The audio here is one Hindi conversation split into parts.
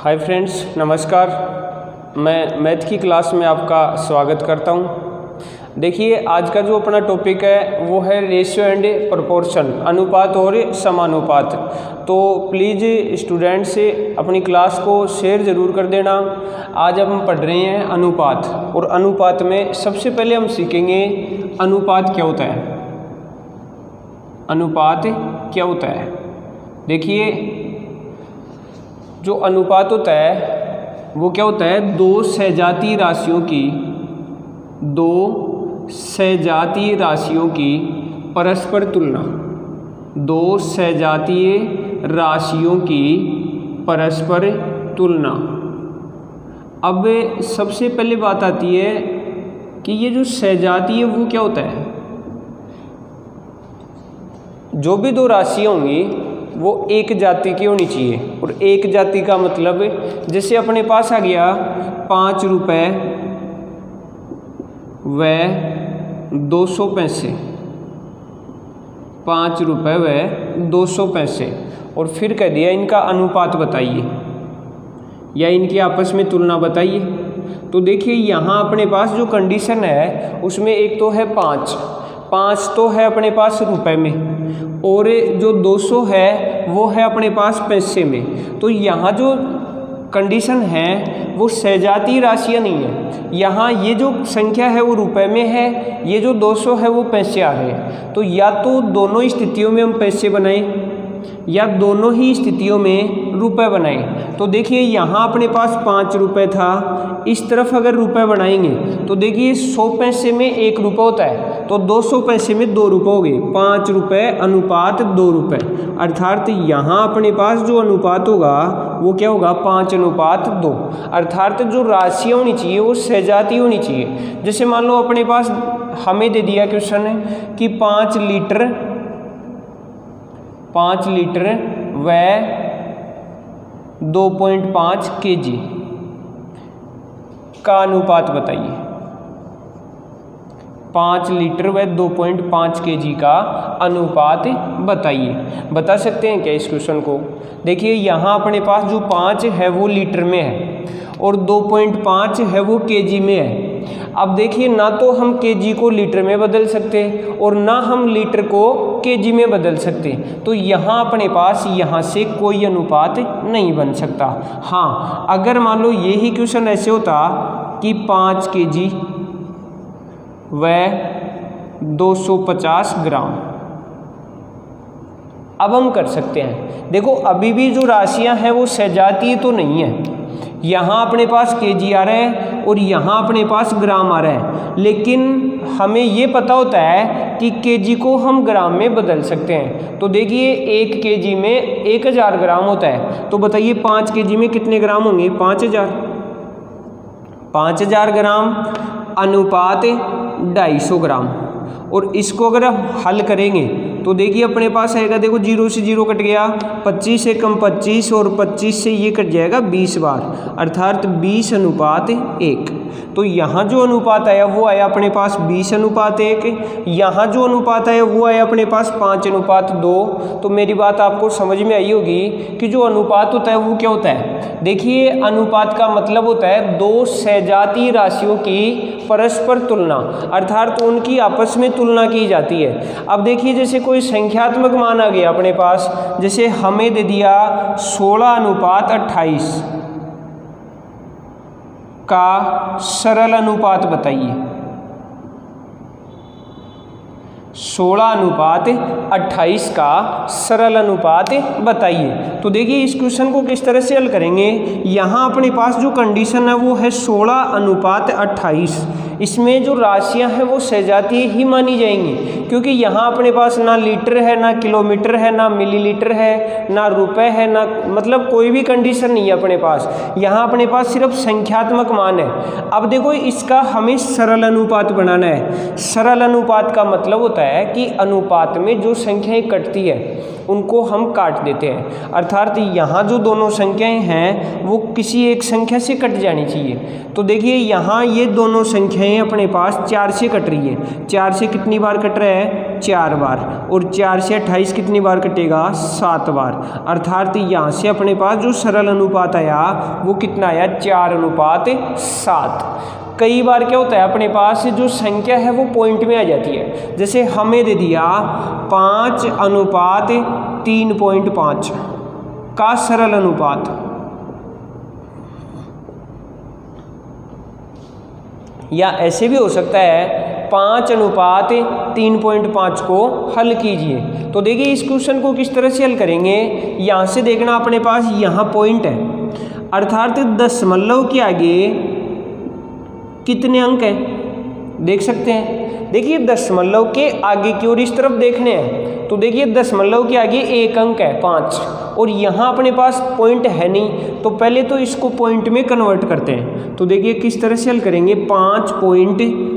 हाय फ्रेंड्स, नमस्कार। मैं मैथ की क्लास में आपका स्वागत करता हूं। देखिए, आज का जो अपना टॉपिक है वो है रेशियो एंड प्रोपोर्शन, अनुपात और समानुपात। तो प्लीज़ स्टूडेंट से अपनी क्लास को शेयर ज़रूर कर देना। आज हम पढ़ रहे हैं अनुपात, और अनुपात में सबसे पहले हम सीखेंगे अनुपात क्या होता है। अनुपात क्या होता है? देखिए, जो अनुपात होता है वो क्या होता है? दो सजातीय राशियों की परस्पर तुलना। दो सजातीय राशियों की परस्पर तुलना। अब सबसे पहले बात आती है कि ये जो सजातीय वो क्या होता है? जो भी दो राशियाँ होंगी वो एक जाति की होनी चाहिए। और एक जाति का मतलब, जैसे अपने पास आ गया 5 रुपये व 200 पैसे, 5 रुपये व 200 पैसे, और फिर कह दिया इनका अनुपात बताइए या इनकी आपस में तुलना बताइए। तो देखिए, यहाँ अपने पास जो कंडीशन है उसमें एक तो है 5 तो है अपने पास रुपए में, और जो 200 है वो है अपने पास पैसे में। तो यहाँ जो कंडीशन है वो सजातीय राशियाँ नहीं है। यहाँ ये जो संख्या है वो रुपए में है, ये जो 200 है वो पैसे आ रहे हैं। तो या तो दोनों स्थितियों में हम पैसे बनाएं या दोनों ही स्थितियों में रुपए बनाएं। तो देखिए, यहाँ अपने पास 5 रुपये था, इस तरफ अगर रुपए बनाएंगे तो देखिए 100 पैसे में 1 रुपये होता है, तो 200 पैसे में 2 रुपये हो गए। 5 रुपये अनुपात 2 रुपये, अर्थात यहाँ अपने पास जो अनुपात होगा वो क्या होगा? 5:2। अर्थात जो राशियाँ होनी चाहिए वो सजातीय होनी चाहिए। जैसे मान लो अपने पास हमें दे दिया क्वेश्चन है कि 5 लीटर व 2.5 kg का अनुपात बताइए। 5 लीटर व 2.5 kg का अनुपात बताइए। बता सकते हैं क्या इस क्वेश्चन को? देखिए, यहाँ अपने पास जो 5 है वो लीटर में है और 2.5 है वो केजी में है। अब देखिए, ना तो हम केजी को लीटर में बदल सकते और ना हम लीटर को केजी में बदल सकते। तो यहाँ अपने पास यहाँ से कोई अनुपात नहीं बन सकता। हाँ, अगर मान लो यही क्वेश्चन ऐसे होता कि 5 kg व 250 ग्राम, अब हम कर सकते हैं। देखो, अभी भी जो राशियां हैं वो सजातीय तो नहीं है। यहाँ अपने पास केजी आ रहा है और यहाँ अपने पास ग्राम आ रहा है, लेकिन हमें ये पता होता है कि केजी को हम ग्राम में बदल सकते हैं। तो देखिए, 1 केजी में 1000 ग्राम होता है, तो बताइए 5 केजी में कितने ग्राम होंगे? 5000 ग्राम अनुपात 250 ग्राम। और इसको अगर हम हल करेंगे तो देखिए अपने पास आएगा, देखो 0 से 0 कट गया, 25 से कम 25, और 25 से ये कट जाएगा 20 बार, अर्थात 20:1। तो यहाँ जो अनुपात आया वो आया अपने पास 20:1। यहाँ जो अनुपात आया वो आया अपने पास 5:2। तो मेरी बात आपको समझ में आई होगी कि जो अनुपात होता है वो क्या होता है। देखिए, अनुपात का मतलब होता है दो सजातीय राशियों की परस्पर तुलना, अर्थात उनकी आपस में तुलना की जाती है। अब देखिए, जैसे कोई संख्यात्मक मान आ गया अपने पास, जैसे हमें दे दिया 16:28 का सरल अनुपात बताइए। 16:28 का सरल अनुपात बताइए। तो देखिए, इस क्वेश्चन को किस तरह से हल करेंगे। यहाँ अपने पास जो कंडीशन है वो है 16:28। इसमें जो राशियाँ हैं वो सजातीय ही मानी जाएंगी, क्योंकि यहाँ अपने पास ना लीटर है, ना किलोमीटर है, ना मिलीलीटर है, ना रुपए है, ना मतलब कोई भी कंडीशन नहीं है अपने पास। यहाँ अपने पास सिर्फ संख्यात्मक मान है। अब देखो, इसका हमें सरल अनुपात बनाना है। सरल अनुपात का मतलब होता है कि अनुपात में जो संख्याएं कटती है उनको हम काट देते हैं, अर्थात यहाँ जो दोनों संख्याएं हैं वो किसी एक संख्या से कट जानी चाहिए। तो देखिए, यहाँ ये दोनों संख्याएं में अपने पास 4 से कट रही है, 4 से कितनी बार कट रहा है, 4 बार, और 4 से 28 कितनी बार कटेगा, 7 बार। अर्थात यहाँ से अपने पास जो सरल अनुपात आया वो कितना आया, 4:7। कई बार क्या होता है अपने पास जो संख्या है वो पॉइंट में आ जाती है, जैसे हमें दे दिया 5:3.5 का सरल अनुपात, या ऐसे भी हो सकता है 5:3.5 को हल कीजिए। तो देखिए इस क्वेश्चन को किस तरह से हल करेंगे, यहाँ से देखना अपने पास यहाँ पॉइंट है, अर्थात दशमलव के आगे कितने अंक हैं देख सकते हैं। देखिए दशमलव के आगे की ओर इस तरफ देखने हैं, तो देखिए दशमलव के आगे एक अंक है 5, और यहाँ अपने पास पॉइंट है नहीं, तो पहले तो इसको पॉइंट में कन्वर्ट करते हैं। तो देखिए किस तरह से हल करेंगे, 5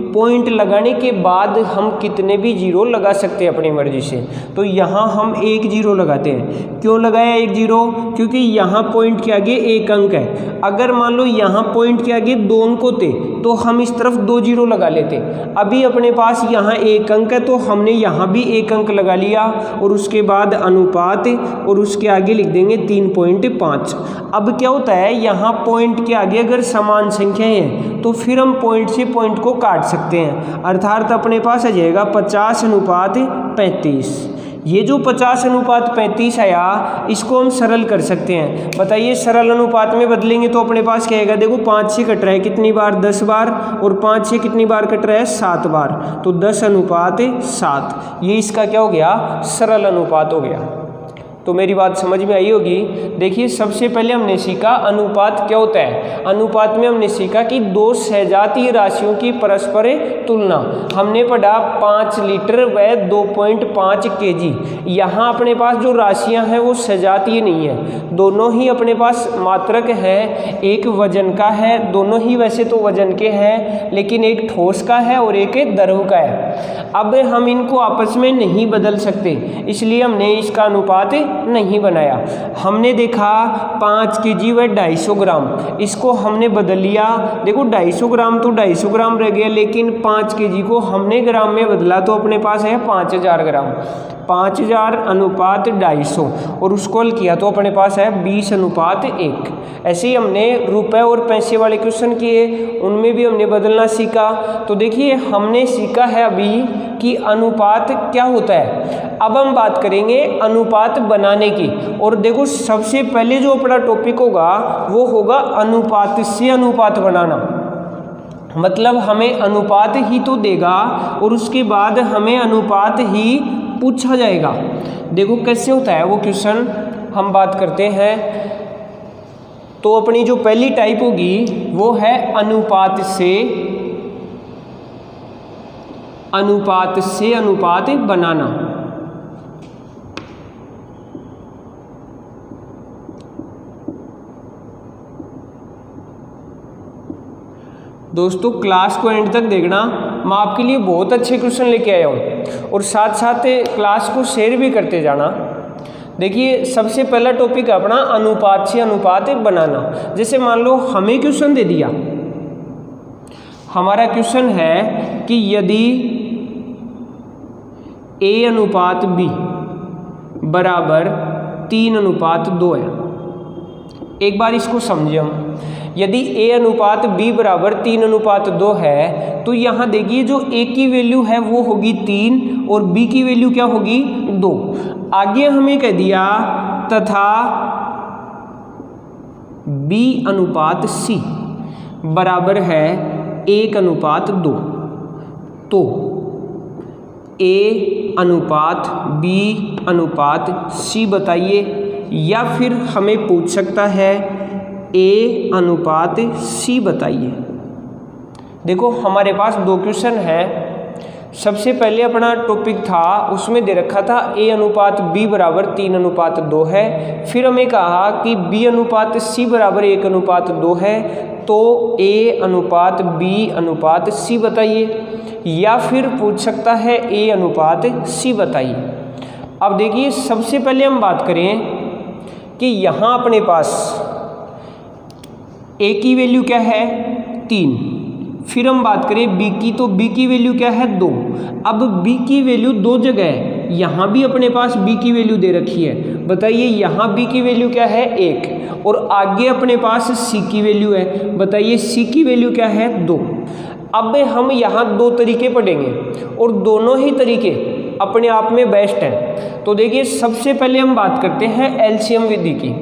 पॉइंट लगाने के बाद हम कितने भी जीरो लगा सकते हैं अपनी मर्जी से। तो यहाँ हम 1 जीरो लगाते हैं। क्यों लगाया 1 जीरो, क्योंकि यहाँ पॉइंट के आगे एक अंक है। अगर मान लो यहाँ पॉइंट के आगे 2 अंक होते तो हम इस तरफ 2 जीरो लगा लेते। अभी अपने पास यहाँ एक अंक है तो हमने यहाँ भी एक अंक लगा लिया, और उसके बाद अनुपात, और उसके आगे लिख देंगे 3.5। अब क्या होता है, यहाँ पॉइंट के आगे अगर समान संख्याएं हैं तो फिर हम पॉइंट से पॉइंट को काट सकते हैं, अर्थात अपने पास आ जाएगा 50:35। ये जो 50:35 आया इसको हम सरल कर सकते हैं। बताइए सरल अनुपात में बदलेंगे तो अपने पास क्या आएगा, देखो 5 से कट रहा है कितनी बार, 10 बार, और 5 से कितनी बार कट रहा है, 7 बार, तो 10:7। ये इसका क्या हो गया, सरल अनुपात हो गया। तो मेरी बात समझ में आई होगी। देखिए सबसे पहले हमने सीखा अनुपात क्या होता है। अनुपात में हमने सीखा कि दो सजातीय राशियों की परस्पर तुलना। हमने पढ़ा 5 लीटर व 2.5 kg। यहाँ अपने पास जो राशियाँ हैं वो सजातीय नहीं है, दोनों ही अपने पास मात्रक है। एक वजन का है, दोनों ही वैसे तो वजन के हैं, लेकिन एक ठोस का है और एक द्रव का है। अब हम इनको आपस में नहीं बदल सकते, इसलिए हमने इसका अनुपात नहीं बनाया। हमने देखा 5 kg व 250 ग्राम, इसको हमने बदल लिया। देखो 250 ग्राम तो 250 ग्राम रह गया, लेकिन 5 kg को हमने ग्राम में बदला तो अपने पास है 5000 ग्राम। 5000 अनुपात 250, और उसको हल किया तो अपने पास है 20:1। ऐसे ही हमने रुपए और पैसे वाले क्वेश्चन किए, उनमें भी हमने बदलना सीखा। तो देखिए हमने सीखा है अभी कि अनुपात क्या होता है। अब हम बात करेंगे अनुपात बनाने की, और देखो सबसे पहले जो अपना टॉपिक होगा वो होगा अनुपात से अनुपात बनाना। मतलब हमें अनुपात ही तो देगा और उसके बाद हमें अनुपात ही पूछा जाएगा। देखो कैसे होता है वो क्वेश्चन, हम बात करते हैं। तो अपनी जो पहली टाइप होगी वो है अनुपात से अनुपात बनाना। दोस्तों क्लास को एंड तक देखना, मैं आपके लिए बहुत अच्छे क्वेश्चन लेके आया हूँ, और साथ साथ क्लास को शेयर भी करते जाना। देखिए सबसे पहला टॉपिक है अपना अनुपात से अनुपात बनाना। जैसे मान लो हमें क्वेश्चन दे दिया, हमारा क्वेश्चन है कि यदि A/B बराबर 3:2 है। एक बार इसको समझे हम, यदि A/B बराबर 3:2 है तो यहाँ देखिए जो A की वैल्यू है वो होगी 3 और B की वैल्यू क्या होगी 2। आगे हमें कह दिया तथा B/C बराबर है 1:2। तो A/B/C बताइए, या फिर हमें पूछ सकता है A/C बताइए। देखो हमारे पास दो क्वेश्चन है। सबसे पहले अपना टॉपिक था उसमें दे रखा था A/B बराबर 3:2 है। फिर हमें कहा कि B/C बराबर 1:2 है, तो A/B/C बताइए, या फिर पूछ सकता है A/C बताइए। अब देखिए सबसे पहले हम बात करें कि यहाँ अपने पास A की वैल्यू क्या है 3, फिर हम बात करें बी की, तो बी की वैल्यू क्या है 2। अब बी की वैल्यू दो जगह है, यहाँ भी अपने पास बी की वैल्यू दे रखी है, बताइए यहाँ बी की वैल्यू क्या है 1, और आगे अपने पास सी की वैल्यू है, बताइए सी की वैल्यू क्या है 2। अब हम यहाँ दो तरीके पढ़ेंगे और दोनों ही तरीके अपने आप में बेस्ट हैं। तो देखिए सबसे पहले हम बात करते हैं एलसीएम विधि की।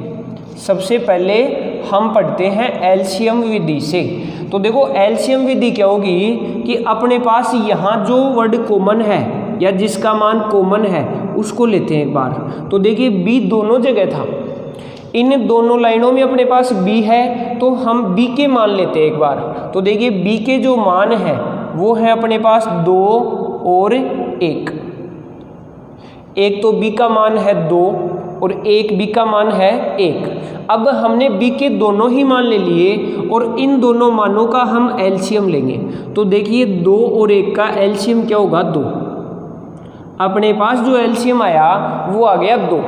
सबसे पहले हम पढ़ते हैं एलसीएम विधि से। तो देखो एलसीएम विधि क्या होगी कि अपने पास यहाँ जो वर्ड कॉमन है या जिसका मान कॉमन है उसको लेते हैं एक बार। तो देखिए बी दोनों जगह था, इन दोनों लाइनों में अपने पास बी है, तो हम बी के मान लेते हैं एक बार। तो देखिए बी के जो मान है वो है अपने पास 2 और 1। एक तो बी का मान है 2 और एक बी का मान है 1। अब हमने बी के दोनों ही मान ले लिए और इन दोनों मानों का हम एलसीएम लेंगे। तो देखिए 2 और 1 का एलसीएम क्या होगा 2। अपने पास जो एलसीएम आया वो आ गया 2।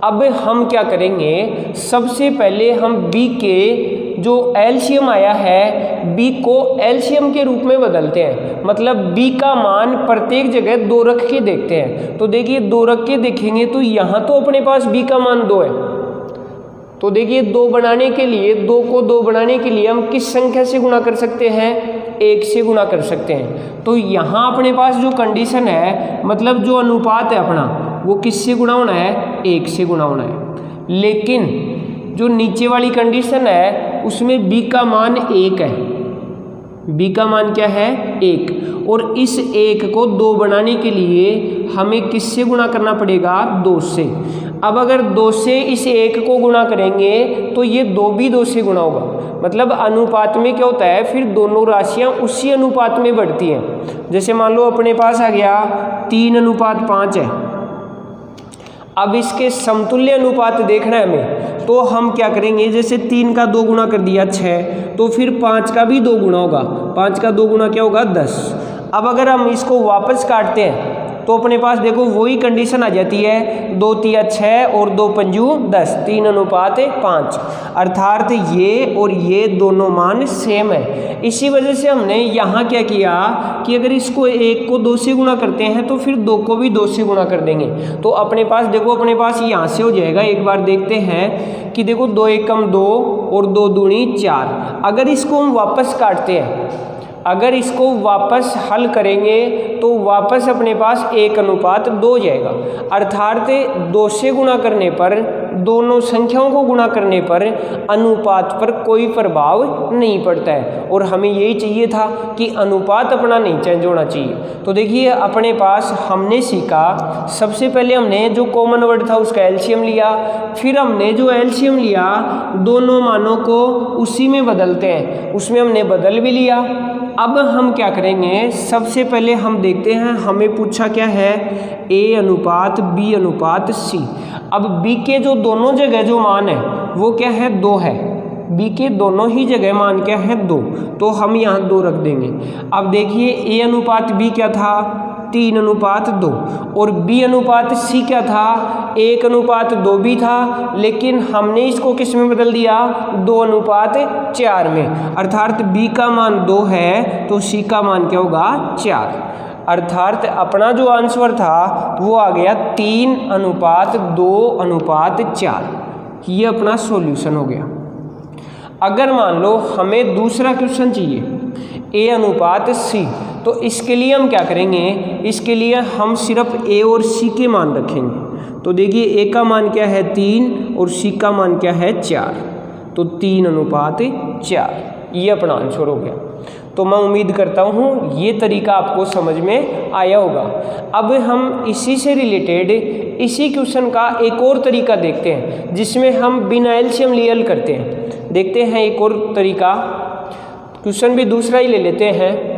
अब हम क्या करेंगे, सबसे पहले हम बी के जो एलसीएम आया है बी को एलसीएम के रूप में बदलते हैं, मतलब बी का मान प्रत्येक जगह 2 रख के देखते हैं। तो देखिए 2 रख के देखेंगे तो यहाँ तो अपने पास बी का मान 2 है। तो देखिए 2 बनाने के लिए, 2 को 2 बनाने के लिए हम किस संख्या से गुणा कर सकते हैं, 1 से गुणा कर सकते हैं। तो यहाँ अपने पास जो कंडीशन है, मतलब जो अनुपात है अपना, वो किससे गुणा होना है, 1 से गुणा होना है। लेकिन जो नीचे वाली कंडीशन है उसमें बी का मान 1 है। बी का मान क्या है 1, और इस 1 को 2 बनाने के लिए हमें किससे गुणा करना पड़ेगा, 2 से। अब अगर 2 से इस 1 को गुणा करेंगे तो ये 2 भी 2 से गुणा होगा, मतलब अनुपात में क्या होता है, फिर दोनों राशियां उसी अनुपात में बढ़ती हैं। जैसे मान लो अपने पास आ गया 3:5 है। अब इसके समतुल्य अनुपात देखना है हमें, तो हम क्या करेंगे, जैसे 3 का 2 गुना कर दिया 6, तो फिर 5 का भी 2 गुना होगा। 5 का 2 गुना क्या होगा 10। अब अगर हम इसको वापस काटते हैं तो अपने पास देखो वही कंडीशन आ जाती है, 2 तिया 6 और 2 पंजू 10, 3:5, अर्थात ये और ये दोनों मान सेम है। इसी वजह से हमने यहाँ क्या किया कि अगर इसको 1 को 2 से गुणा करते हैं तो फिर 2 को भी 2 से गुणा कर देंगे। तो अपने पास देखो, अपने पास यहाँ से हो जाएगा, एक बार देखते हैं कि देखो 2 एकम 2 और 2 दूनी 4। अगर इसको हम वापस काटते हैं, अगर इसको वापस हल करेंगे तो वापस अपने पास 1:2 हो जाएगा। अर्थात 2 से गुणा करने पर, दोनों संख्याओं को गुणा करने पर अनुपात पर कोई प्रभाव नहीं पड़ता है। और हमें यही चाहिए था कि अनुपात अपना नहीं चेंज होना चाहिए। तो देखिए अपने पास हमने सीखा, सबसे पहले हमने जो कॉमन वर्ड था उसका एलसीएम लिया, फिर हमने जो एलसीएम लिया दोनों मानों को उसी में बदलते हैं, उसमें हमने बदल भी लिया। अब हम क्या करेंगे, सबसे पहले हम देखते हैं हमें पूछा क्या है, A:B:C। अब B के जो दोनों जगह जो मान है वो क्या है 2 है। B के दोनों ही जगह मान क्या है 2, तो हम यहाँ 2 रख देंगे। अब देखिए A:B क्या था 3:2 और B:C क्या था 1:2 भी था, लेकिन हमने इसको किस में बदल दिया 2:4 में। अर्थात B का मान 2 है तो C का मान क्या होगा 4। अर्थात अपना जो आंसर था वो आ गया 3:2:4। ये अपना सॉल्यूशन हो गया। अगर मान लो हमें दूसरा क्वेश्चन चाहिए A:C, तो इसके लिए हम क्या करेंगे, इसके लिए हम सिर्फ A और C के मान रखेंगे। तो देखिए A का मान क्या है 3 और C का मान क्या है 4, तो 3:4, ये अपना आंसर हो गया। तो मैं उम्मीद करता हूँ ये तरीका आपको समझ में आया होगा। अब हम इसी से रिलेटेड इसी क्वेश्चन का एक और तरीका देखते हैं जिसमें हम बिना एलसीएम लिए हल करते हैं। देखते हैं एक और तरीका, क्वेश्चन भी दूसरा ही ले लेते हैं।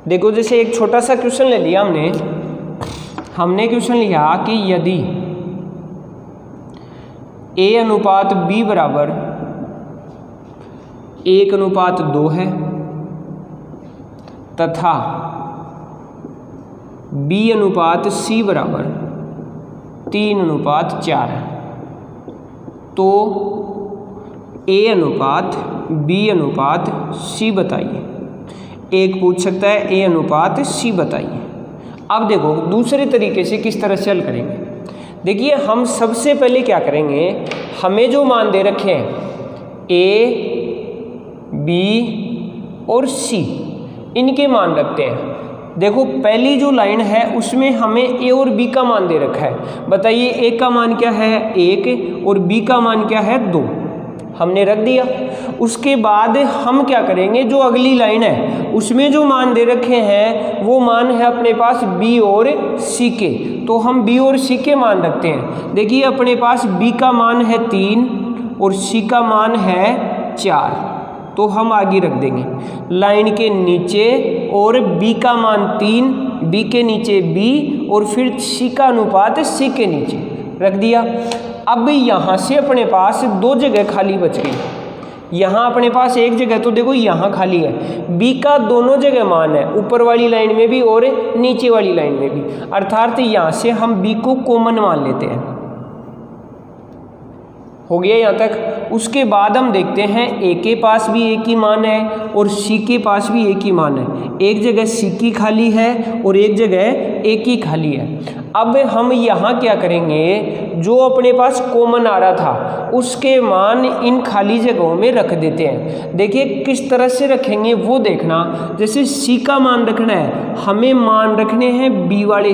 देखो जैसे एक छोटा सा क्वेश्चन ले लिया हमने क्वेश्चन लिया कि यदि A:B बराबर 1:2 है तथा B:C बराबर 3:4 है। तो A:B:C बताइए। एक पूछ सकता है A:C बताइए। अब देखो दूसरे तरीके से किस तरह से हल करेंगे। देखिए हम सबसे पहले क्या करेंगे, हमें जो मान दे रखे हैं A, B और C, इनके मान रखते हैं। देखो पहली जो लाइन है उसमें हमें A और B का मान दे रखा है। बताइए A का मान क्या है 1 और B का मान क्या है 2, हमने रख दिया। उसके बाद हम क्या करेंगे, जो अगली लाइन है उसमें जो मान दे रखे हैं वो मान है अपने पास B और C के, तो हम B और C के मान रखते हैं। देखिए अपने पास B का मान है 3 और C का मान है 4, तो हम आगे रख देंगे लाइन के नीचे, और B का मान 3, B के नीचे B और फिर C का अनुपात C के नीचे रख दिया। अब यहाँ से अपने पास 2 जगह खाली बच गई। यहाँ अपने पास एक जगह तो देखो यहाँ खाली है, B का दोनों जगह मान है, ऊपर वाली लाइन में भी और नीचे वाली लाइन में भी, अर्थात यहाँ से हम B को कॉमन मान लेते हैं। हो गया यहाँ तक। उसके बाद हम देखते हैं A के पास भी एक ही मान है और C के पास भी एक ही मान है। एक जगह C की खाली है और एक जगह A की खाली है। अब हम यहाँ क्या करेंगे, जो अपने पास कॉमन आ रहा था उसके मान इन खाली जगहों में रख देते हैं। देखिए किस तरह से रखेंगे वो देखना। जैसे C का मान रखना है, हमें मान रखने हैं B वाले।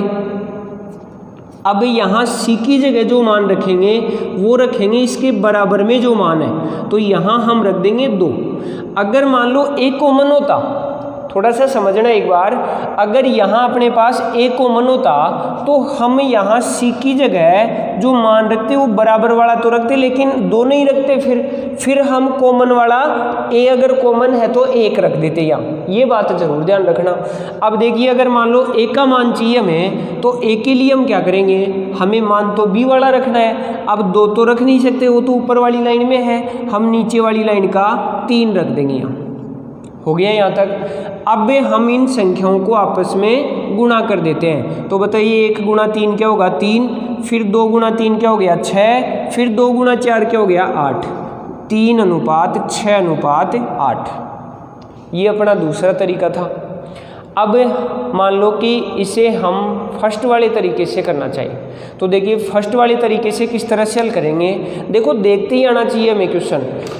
अब यहाँ C की जगह जो मान रखेंगे वो रखेंगे इसके बराबर में जो मान है, तो यहाँ हम रख देंगे 2। अगर मान लो A कॉमन होता, थोड़ा सा समझना एक बार, अगर यहाँ अपने पास A कॉमन होता तो हम यहाँ C की जगह जो मान रखते वो बराबर वाला तो रखते, लेकिन 2 नहीं रखते। फिर हम कॉमन वाला A अगर कॉमन है तो 1 रख देते यहाँ, ये बात जरूर ध्यान रखना। अब देखिए अगर मान लो A का मान चाहिए हमें, तो A के लिए हम क्या करेंगे, हमें मान तो B वाला रखना है। अब 2 तो रख नहीं सकते, वो तो ऊपर वाली लाइन में है, हम नीचे वाली लाइन का 3 रख देंगे यहाँ। हो गया यहाँ तक। अब हम इन संख्याओं को आपस में गुणा कर देते हैं। तो बताइए 1 गुणा 3 क्या होगा 3, फिर 2 गुणा 3 क्या हो गया 6, फिर 2 गुणा 4 क्या हो गया 8। 3:6:8, ये अपना दूसरा तरीका था। अब मान लो कि इसे हम फर्स्ट वाले तरीके से करना चाहिए, तो देखिए फर्स्ट वाले तरीके से किस तरह से हल करेंगे। देखो देखते ही आना चाहिए हमें क्वेश्चन।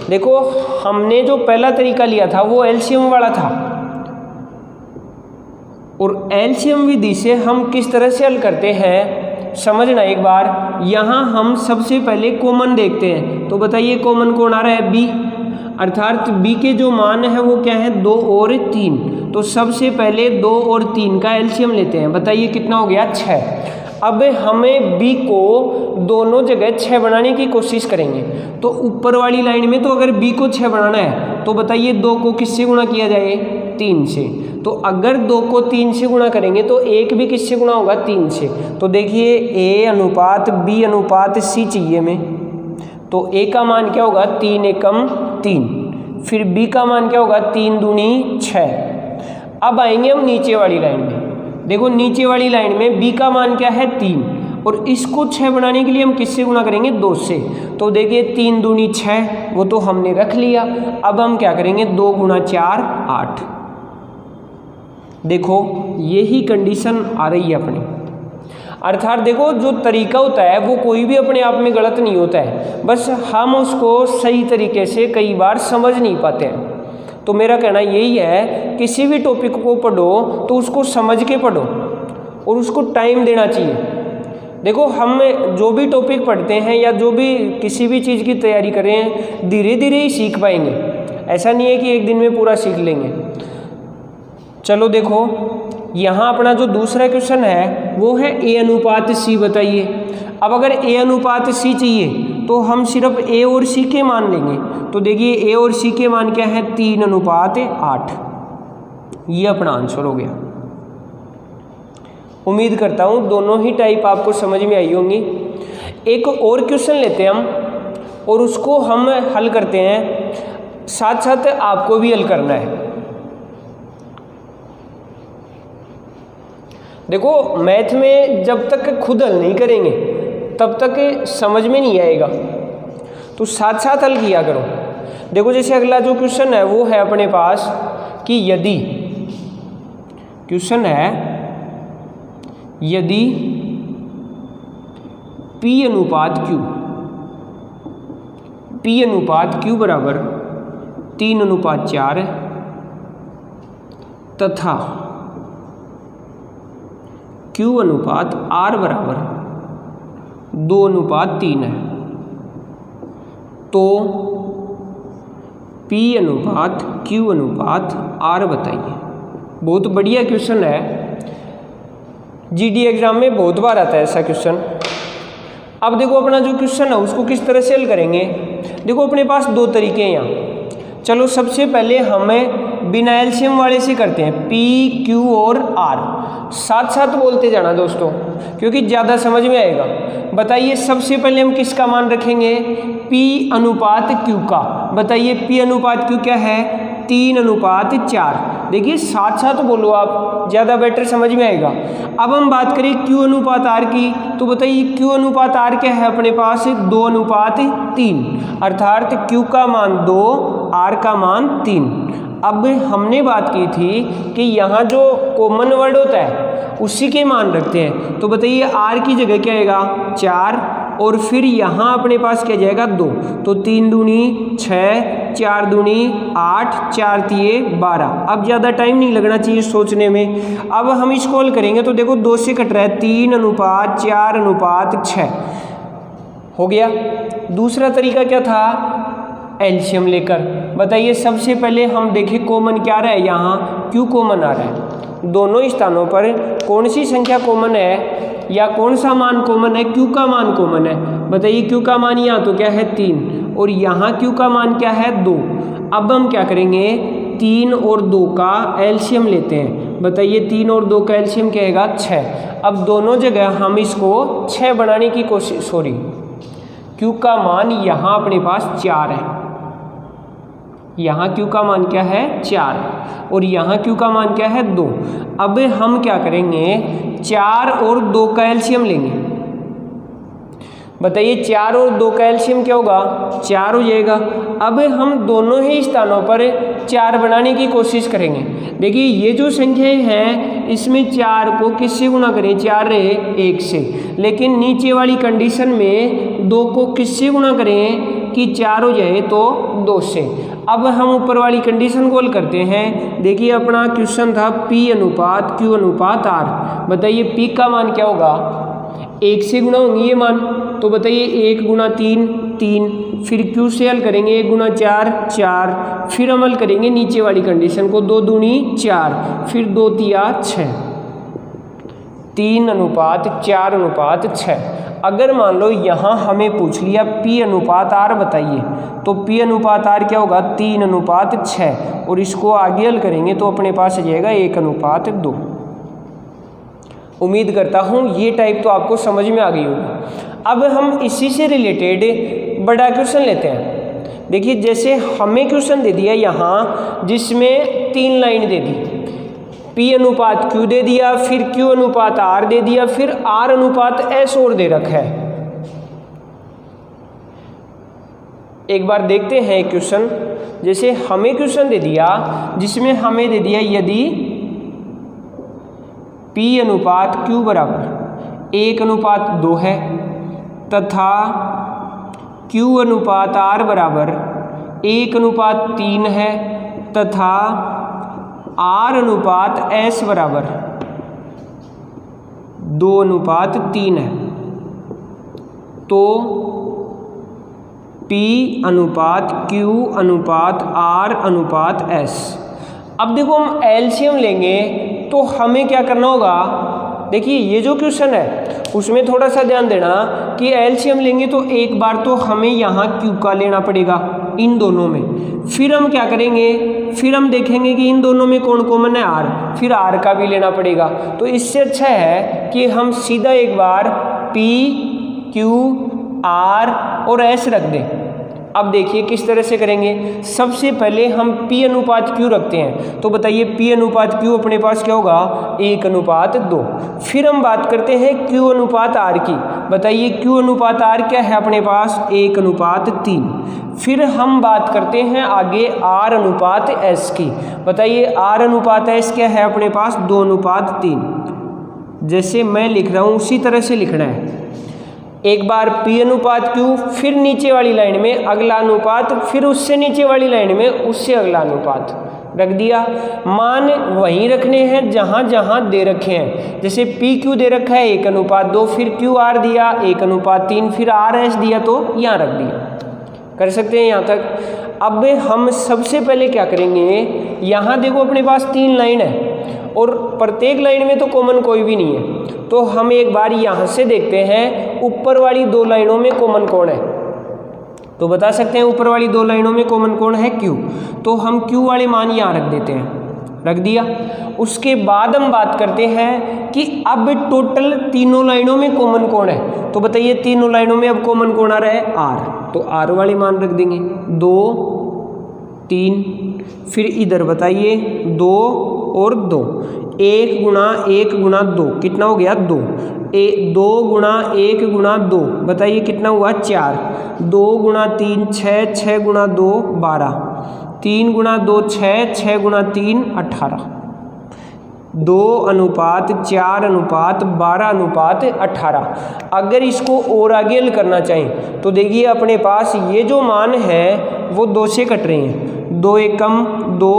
देखो हमने जो पहला तरीका लिया था वो एलसीएम वाला था, और एलसीएम विधि से हम किस तरह से हल करते हैं समझना एक बार। यहाँ हम सबसे पहले कॉमन देखते हैं, तो बताइए कॉमन कौन आ रहा है B, अर्थात B के जो मान है वो क्या है 2 और 3। तो सबसे पहले 2 और 3 का एलसीएम लेते हैं। बताइए कितना हो गया 6। अब हमें B को दोनों जगह 6 बनाने की कोशिश करेंगे। तो ऊपर वाली लाइन में तो अगर B को 6 बनाना है तो बताइए 2 को किससे गुणा किया जाए 3 से। तो अगर 2 को 3 से गुणा करेंगे तो 1 भी किससे गुणा होगा 3 से। तो देखिए A:B:C चाहिए हमें, तो A का मान क्या होगा 3 एकम 3, फिर B का मान क्या होगा 3 दूनी 6। अब आएंगे हम नीचे वाली लाइन में। देखो नीचे वाली लाइन में B का मान क्या है 3, और इसको 6 बनाने के लिए हम किससे गुणा करेंगे 2 से। तो देखिए 3 दूनी 6, वो तो हमने रख लिया। अब हम क्या करेंगे 2 गुणा 4 8। देखो यही कंडीशन आ रही है अपनी, अर्थात देखो जो तरीका होता है वो कोई भी अपने आप में गलत नहीं होता है, बस हम उसको सही तरीके से कई बार समझ नहीं पाते हैं। तो मेरा कहना यही है, किसी भी टॉपिक को पढ़ो तो उसको समझ के पढ़ो और उसको टाइम देना चाहिए। देखो हम जो भी टॉपिक पढ़ते हैं या जो भी किसी भी चीज़ की तैयारी कर रहे हैं, धीरे धीरे ही सीख पाएंगे। ऐसा नहीं है कि एक दिन में पूरा सीख लेंगे। चलो देखो यहाँ अपना जो दूसरा क्वेश्चन है वो है A:C बताइए। अब अगर A:C चाहिए तो हम सिर्फ A और C के मान लेंगे। तो देखिए A और C के मान क्या है 3:8। ये अपना आंसर हो गया। उम्मीद करता हूँ दोनों ही टाइप आपको समझ में आई होंगी। एक और क्वेश्चन लेते हैं हम और उसको हम हल करते हैं, साथ साथ आपको भी हल करना है। देखो मैथ में जब तक खुद हल नहीं करेंगे तब तक समझ में नहीं आएगा, तो साथ साथ हल किया करो। देखो जैसे अगला जो क्वेश्चन है वो है अपने पास कि यदि क्वेश्चन है यदि P अनुपात Q बराबर 3:4 है तथा Q अनुपात R बराबर 2:3 है, तो P अनुपात Q अनुपात R बताइए। बहुत बढ़िया क्वेश्चन है, जीडी एग्जाम में बहुत बार आता है ऐसा क्वेश्चन। अब देखो अपना जो क्वेश्चन है उसको किस तरह से हल करेंगे। देखो अपने पास दो तरीके हैं यहाँ। चलो सबसे पहले हमें बिना एलसीएम वाले से करते हैं, P, Q और R साथ साथ बोलते जाना दोस्तों, क्योंकि ज़्यादा समझ में आएगा। बताइए सबसे पहले हम किसका मान रखेंगे, P अनुपात Q का। बताइए P अनुपात Q क्या है, 3:4। देखिए साथ साथ बोलो आप, ज़्यादा बेटर समझ में आएगा। अब हम बात करें Q अनुपात R की, तो बताइए Q अनुपात R क्या है अपने पास, 2:3, अर्थात Q का मान 2, R का मान 3। अब हमने बात की थी कि यहाँ जो कॉमन वर्ड होता है उसी के मान रखते हैं, तो बताइए R की जगह क्या आएगा 4, और फिर यहाँ अपने पास क्या जाएगा 2, तो 3 दूनी 6, 4 दूनी 8, 4 तिये 12। अब ज़्यादा टाइम नहीं लगना चाहिए सोचने में। अब हम इसको हल करेंगे तो देखो 2 से कट रहा है, 3:4:6 हो गया। दूसरा तरीका क्या था, एलसीएम लेकर। बताइए सबसे पहले हम देखें कॉमन क्या रहा है, यहाँ Q कॉमन आ रहा है। दोनों स्थानों पर कौन सी संख्या कॉमन है या कौन सा मान कॉमन है, Q का मान कॉमन है। बताइए Q का मान यहाँ तो क्या है 3, और यहाँ Q का मान क्या है 2। अब हम क्या करेंगे, 3 और 2 का एलसीएम लेते हैं। बताइए 3 और 2 का एलसीएम क्या आएगा 6। अब दोनों जगह हम इसको 6 बनाने की कोशिश, Q का मान यहाँ अपने पास 4 है, यहाँ Q का मान क्या है 4, और यहाँ Q का मान क्या है 2। अब हम क्या करेंगे, 4 और 2 का एलसीएम लेंगे। बताइए 4 और 2 का एलसीएम क्या होगा, 4 हो जाएगा। अब हम दोनों ही स्थानों पर 4 बनाने की कोशिश करेंगे। देखिए ये जो संख्याएं हैं इसमें 4 को किससे गुणा करें, 4 रहे 1 से, लेकिन नीचे वाली कंडीशन में 2 को किससे गुणा करें कि 4 हो जाए तो 2 से। अब हम ऊपर वाली कंडीशन को हल करते हैं। देखिए अपना क्वेश्चन था P अनुपात Q अनुपात R। बताइए P का मान क्या होगा, 1 से गुणा होंगे ये मान, तो बताइए 1 गुणा 3 3, फिर Q से हल करेंगे 1 गुणा 4 4, फिर हम हल करेंगे नीचे वाली कंडीशन को, 2 दूनी 4, फिर 2 तिया 6, 3:4:6। अगर मान लो यहाँ हमें पूछ लिया P अनुपात R बताइए, तो P अनुपात R क्या होगा 3:6, और इसको आगे हल करेंगे तो अपने पास आ जाएगा 1:2। उम्मीद करता हूँ ये टाइप तो आपको समझ में आ गई होगी। अब हम इसी से रिलेटेड बड़ा क्वेश्चन लेते हैं। देखिए जैसे हमें क्वेश्चन दे दिया यहाँ जिसमें 3 लाइन दे दी, P अनुपात Q दे दिया, फिर Q अनुपात R दे दिया, फिर R अनुपात S और दे रखा है। एक बार देखते हैं क्वेश्चन। जैसे हमें क्वेश्चन दे दिया जिसमें हमें दे दिया यदि P अनुपात Q बराबर 1:2 है तथा Q अनुपात R बराबर 1:3 है तथा R अनुपात S बराबर 2:3 है, तो P अनुपात Q अनुपात R अनुपात S। अब देखो हम एलसीएम लेंगे तो हमें क्या करना होगा। देखिए ये जो क्वेश्चन है उसमें थोड़ा सा ध्यान देना कि एलसीएम लेंगे तो एक बार तो हमें यहाँ Q का लेना पड़ेगा इन दोनों में, फिर हम क्या करेंगे, फिर हम देखेंगे कि इन दोनों में कौन कॉमन है R, फिर R का भी लेना पड़ेगा। तो इससे अच्छा है कि हम सीधा एक बार P Q R और S रख दें। अब देखिए किस तरह से करेंगे। सबसे पहले हम P अनुपात Q रखते हैं, तो बताइए P अनुपात Q अपने पास क्या होगा, 1:2। फिर हम बात करते हैं Q अनुपात R की, बताइए Q अनुपात R क्या है अपने पास, 1:3। फिर हम बात करते हैं आगे R अनुपात S की, बताइए R अनुपात S क्या है अपने पास, 2:3। जैसे मैं लिख रहा हूँ उसी तरह से लिखना है। एक बार P अनुपात Q, फिर नीचे वाली लाइन में अगला अनुपात, फिर उससे नीचे वाली लाइन में उससे अगला अनुपात रख दिया। मान वहीं रखने हैं जहाँ जहाँ दे रखे हैं। जैसे PQ दे रखा है 1:2, फिर QR दिया 1:3, फिर RS दिया तो यहाँ रख दिया। कर सकते हैं यहाँ तक। अब हम सबसे पहले क्या करेंगे, यहाँ देखो अपने पास 3 लाइन है और प्रत्येक लाइन में तो कॉमन कोई भी नहीं है, तो हम एक बार यहाँ से देखते हैं ऊपर वाली 2 लाइनों में कॉमन कौन है। तो बता सकते हैं ऊपर वाली 2 लाइनों में कॉमन कौन है, Q। तो हम Q वाले मान यहाँ रख देते हैं, रख दिया। उसके बाद हम बात करते हैं कि अब टोटल तीनों लाइनों में कॉमन कौन है। तो बताइए तीनों लाइनों में अब कॉमन कौन आ रहा है, R। तो R वाले मान रख देंगे, 2 3। फिर इधर बताइए 2 और 2, 1 × 2 कितना हो गया, 2। 2 × 1 × 2 बताइए कितना हुआ, 4। 2 × 3 6, 6 × 2 12, 3 × 2 6, 6 × 3 18। 2:4:12:18। अगर इसको और आगे हल करना चाहें तो देखिए अपने पास ये जो मान है वो 2 से कट रहे हैं। 2 एकम 2,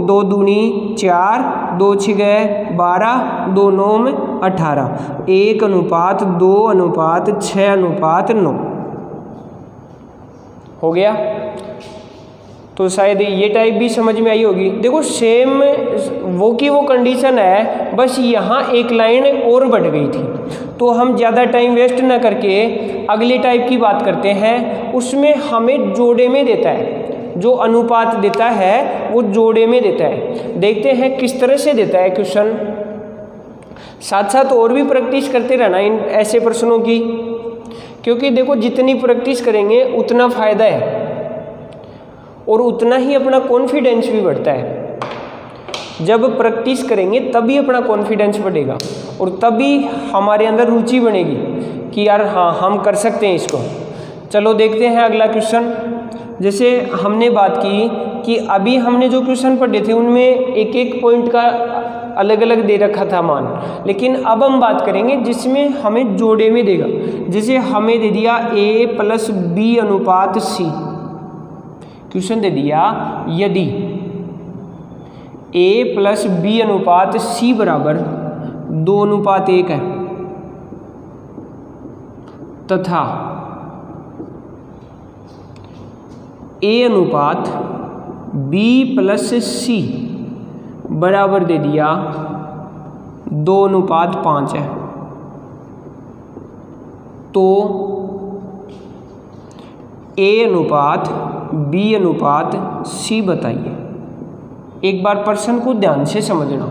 2 दूनी 4, 2 छिगे 12, 2 नौम 18, 1:2:6:9 हो गया। तो शायद ये टाइप भी समझ में आई होगी। देखो सेम वो की वो कंडीशन है, बस यहाँ एक लाइन और बढ़ गई थी। तो हम ज़्यादा टाइम वेस्ट ना करके अगले टाइप की बात करते हैं। उसमें हमें जोड़े में देता है, जो अनुपात देता है वो जोड़े में देता है। देखते हैं किस तरह से देता है क्वेश्चन। साथ साथ और भी प्रैक्टिस करते रहना इन ऐसे प्रश्नों की, क्योंकि देखो जितनी प्रैक्टिस करेंगे उतना फ़ायदा है और उतना ही अपना कॉन्फिडेंस भी बढ़ता है। जब प्रैक्टिस करेंगे तभी अपना कॉन्फिडेंस बढ़ेगा और तभी हमारे अंदर रुचि बनेगी कि यार हाँ हम कर सकते हैं इसको। चलो देखते हैं अगला क्वेश्चन। जैसे हमने बात की कि अभी हमने जो क्वेश्चन पढ़े थे उनमें एक एक पॉइंट का अलग अलग दे रखा था मान, लेकिन अब हम बात करेंगे जिसमें हमें जोड़े में देगा। जैसे हमें दे दिया A+B:C। क्वेश्चन दे दिया यदि A+B:C बराबर 2:1 है तथा A:B+C बराबर दे दिया 2:5 है, तो A:B:C बताइए। एक बार प्रश्न को ध्यान से समझना।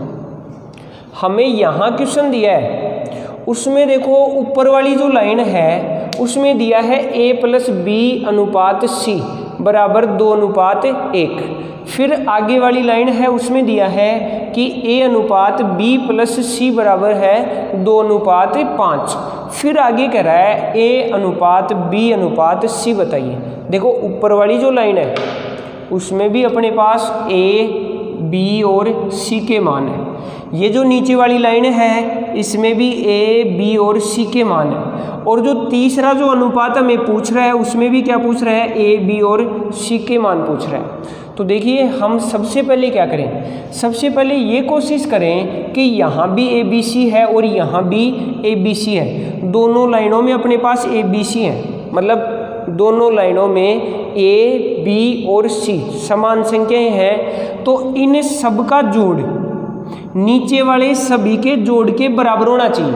हमें यहाँ क्वेश्चन दिया है, उसमें देखो ऊपर वाली जो लाइन है उसमें दिया है A+B:C बराबर 2:1। फिर आगे वाली लाइन है उसमें दिया है कि A:B+C बराबर है 2:5। फिर आगे कह रहा है A:B:C बताइए। देखो ऊपर वाली जो लाइन है उसमें भी अपने पास A, B और C के मान है। ये जो नीचे वाली लाइन है इसमें भी A, B और C के मान है। और जो तीसरा जो अनुपात हमें पूछ रहा है उसमें भी क्या पूछ रहा है, A, B और C के मान पूछ रहा है। तो देखिए हम सबसे पहले क्या करें, सबसे पहले ये कोशिश करें कि यहाँ भी ABC है और यहाँ भी ABC है। दोनों लाइनों में अपने पास ABC है, मतलब दोनों लाइनों में A, B और C समान संख्याएं हैं। तो इन सब का जोड़ नीचे वाले सभी के जोड़ के बराबर होना चाहिए,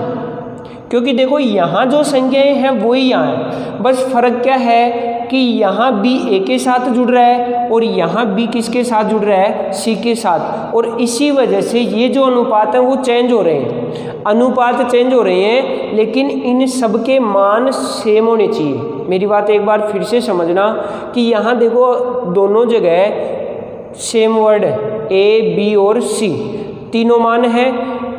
क्योंकि देखो यहाँ जो संख्याएं हैं वही यहाँ है। बस फर्क क्या है कि यहाँ B A के साथ जुड़ रहा है और यहाँ B किसके साथ जुड़ रहा है, C के साथ। और इसी वजह से ये जो अनुपात है वो चेंज हो रहे हैं, अनुपात चेंज हो रहे हैं, लेकिन इन सब के मान सेम होने चाहिए। मेरी बात एक बार फिर से समझना कि यहाँ देखो दोनों जगह सेम वर्ड है, ए बी और सी, तीनों मान है,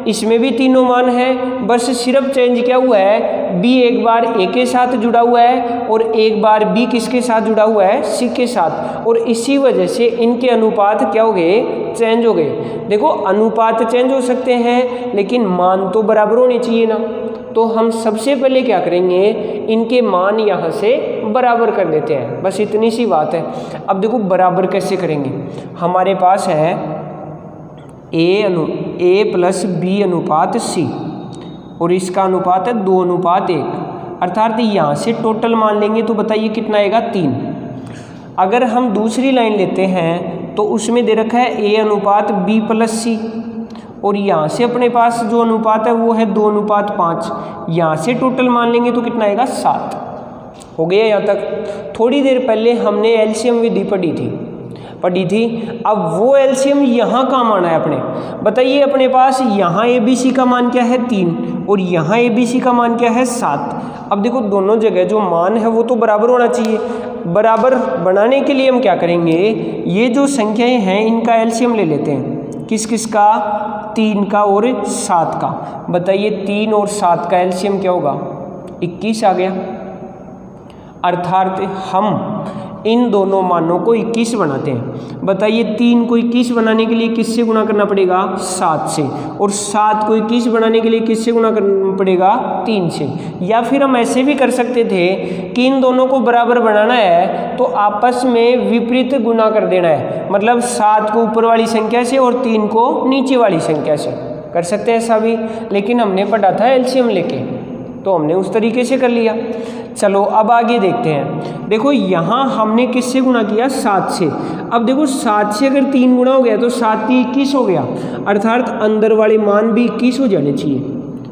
इसमें भी तीनों मान है, बस सिर्फ चेंज क्या हुआ है, बी एक बार ए के साथ जुड़ा हुआ है और एक बार बी किसके साथ जुड़ा हुआ है, सी के साथ, और इसी वजह से इनके अनुपात क्या हो गए, चेंज हो गए। देखो अनुपात चेंज हो सकते हैं लेकिन मान तो बराबर होने चाहिए ना, तो हम सबसे पहले क्या करेंगे, इनके मान यहाँ से बराबर कर देते हैं, बस इतनी सी बात है। अब देखो बराबर कैसे करेंगे, हमारे पास है ए प्लस बी अनुपात सी और इसका अनुपात है 2:1, अर्थात यहाँ से टोटल मान लेंगे तो बताइए कितना आएगा, 3। अगर हम दूसरी लाइन लेते हैं तो उसमें दे रखा है ए अनुपात बी प्लस सी और यहाँ से अपने पास जो अनुपात है वो है 2:5, यहाँ से टोटल मान लेंगे तो कितना आएगा, 7। हो गया यहाँ तक। थोड़ी देर पहले हमने एलसीएम विधि पढ़ी थी, अब वो एलसीएम यहाँ काम आना है अपने। बताइए अपने पास यहाँ ए बी सी का मान क्या है, 3 और यहाँ ए बी सी का मान क्या है, 7। अब देखो दोनों जगह जो मान है वो तो बराबर होना चाहिए। बराबर बनाने के लिए हम क्या करेंगे, ये जो संख्याएं हैं इनका एलसीएम ले लेते हैं। किस किस का, 3 का और 7 का। बताइए 3 और 7 का एलसीएम क्या होगा, 21 आ गया। अर्थात हम इन दोनों मानों को 21 बनाते हैं। बताइए 3 को 21 बनाने के लिए किससे गुणा करना पड़ेगा, 7 से, और 7 को 21 बनाने के लिए किससे गुणा करना पड़ेगा, 3 से। या फिर हम ऐसे भी कर सकते थे कि इन दोनों को बराबर बनाना है तो आपस में विपरीत गुणा कर देना है, मतलब 7 को ऊपर वाली संख्या से और 3 को नीचे वाली संख्या से कर सकते हैं ऐसा भी, लेकिन हमने पढ़ा था एलसीएम लेके तो हमने उस तरीके से कर लिया। चलो अब आगे देखते हैं। देखो यहाँ हमने किससे गुणा किया, 7 से। अब देखो 7 से अगर 3 गुणा हो गया तो 7 की 21 हो गया, अर्थात अंदर वाले मान भी 21 हो जाने चाहिए।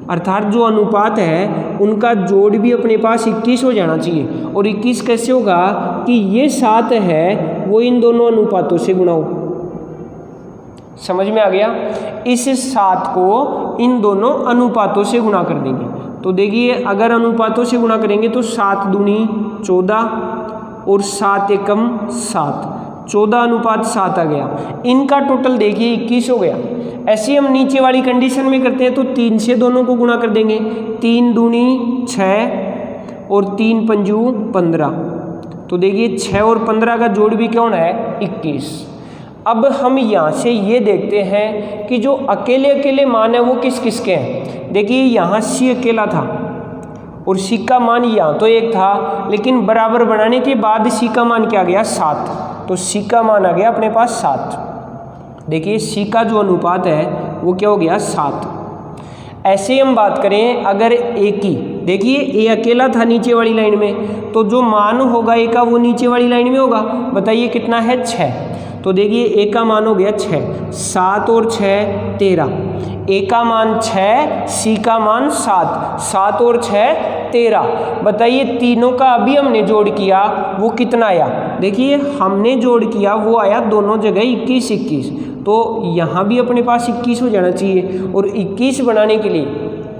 अर्थात जो अनुपात है उनका जोड़ भी अपने पास 21 हो जाना चाहिए। और 21 कैसे होगा कि ये 7 है वो इन दोनों अनुपातों से गुणा हो। समझ में आ गया, इस 7 को इन दोनों अनुपातों से गुणा कर देंगे तो देखिए अगर अनुपातों से गुणा करेंगे तो 7 दूनी 14 और 7 एकम 7, 14:7 आ गया। इनका टोटल देखिए 21 हो गया। ऐसे हम नीचे वाली कंडीशन में करते हैं तो 3 से दोनों को गुणा कर देंगे, 3 दूनी 6 और 3 पंजू 15, तो देखिए 6 और 15 का जोड़ भी क्या होना है, 21। अब हम यहाँ से ये देखते हैं कि जो अकेले अकेले मान है वो किस किस के हैं। देखिए यहाँ सी अकेला था और सी का मान यहाँ तो 1 था, लेकिन बराबर बनाने के बाद सी का मान क्या आ गया, 7, तो सी का मान आ गया अपने पास 7। देखिए सी का जो अनुपात है वो क्या हो गया, 7। ऐसे हम बात करें अगर ए की, देखिए ए अकेला था नीचे वाली लाइन में तो जो मान होगा ए का वो नीचे वाली लाइन में होगा। बताइए कितना है, 6, तो देखिए ए का मान हो गया 6, 7 और 6 13, ए का मान 6, सी का मान 7, 7 और 6 13। बताइए तीनों का अभी हमने जोड़ किया वो कितना आया, देखिए हमने जोड़ किया वो आया दोनों जगह 21 21, तो यहाँ भी अपने पास 21 हो जाना चाहिए। और 21 बनाने के लिए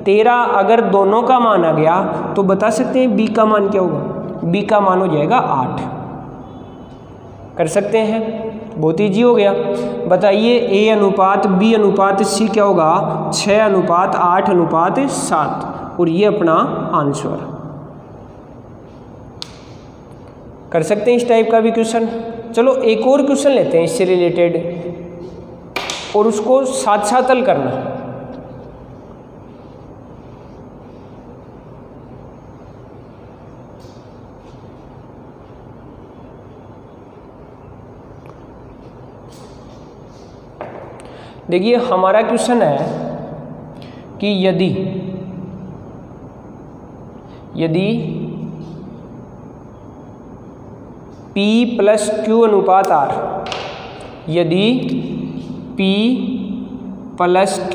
13 अगर दोनों का मान आ गया तो बता सकते हैं बी का मान क्या होगा, बी का मान हो जाएगा 8। कर सकते हैं, बहुत ईजी हो गया। बताइए ए अनुपात बी अनुपात सी क्या होगा, 6:8:7, और ये अपना आंसर। कर सकते हैं इस टाइप का भी क्वेश्चन। चलो एक और क्वेश्चन लेते हैं इससे रिलेटेड और उसको साथ साथ हल करना। देखिए हमारा क्वेश्चन है कि यदि P प्लस Q अनुपात R, यदि P प्लस Q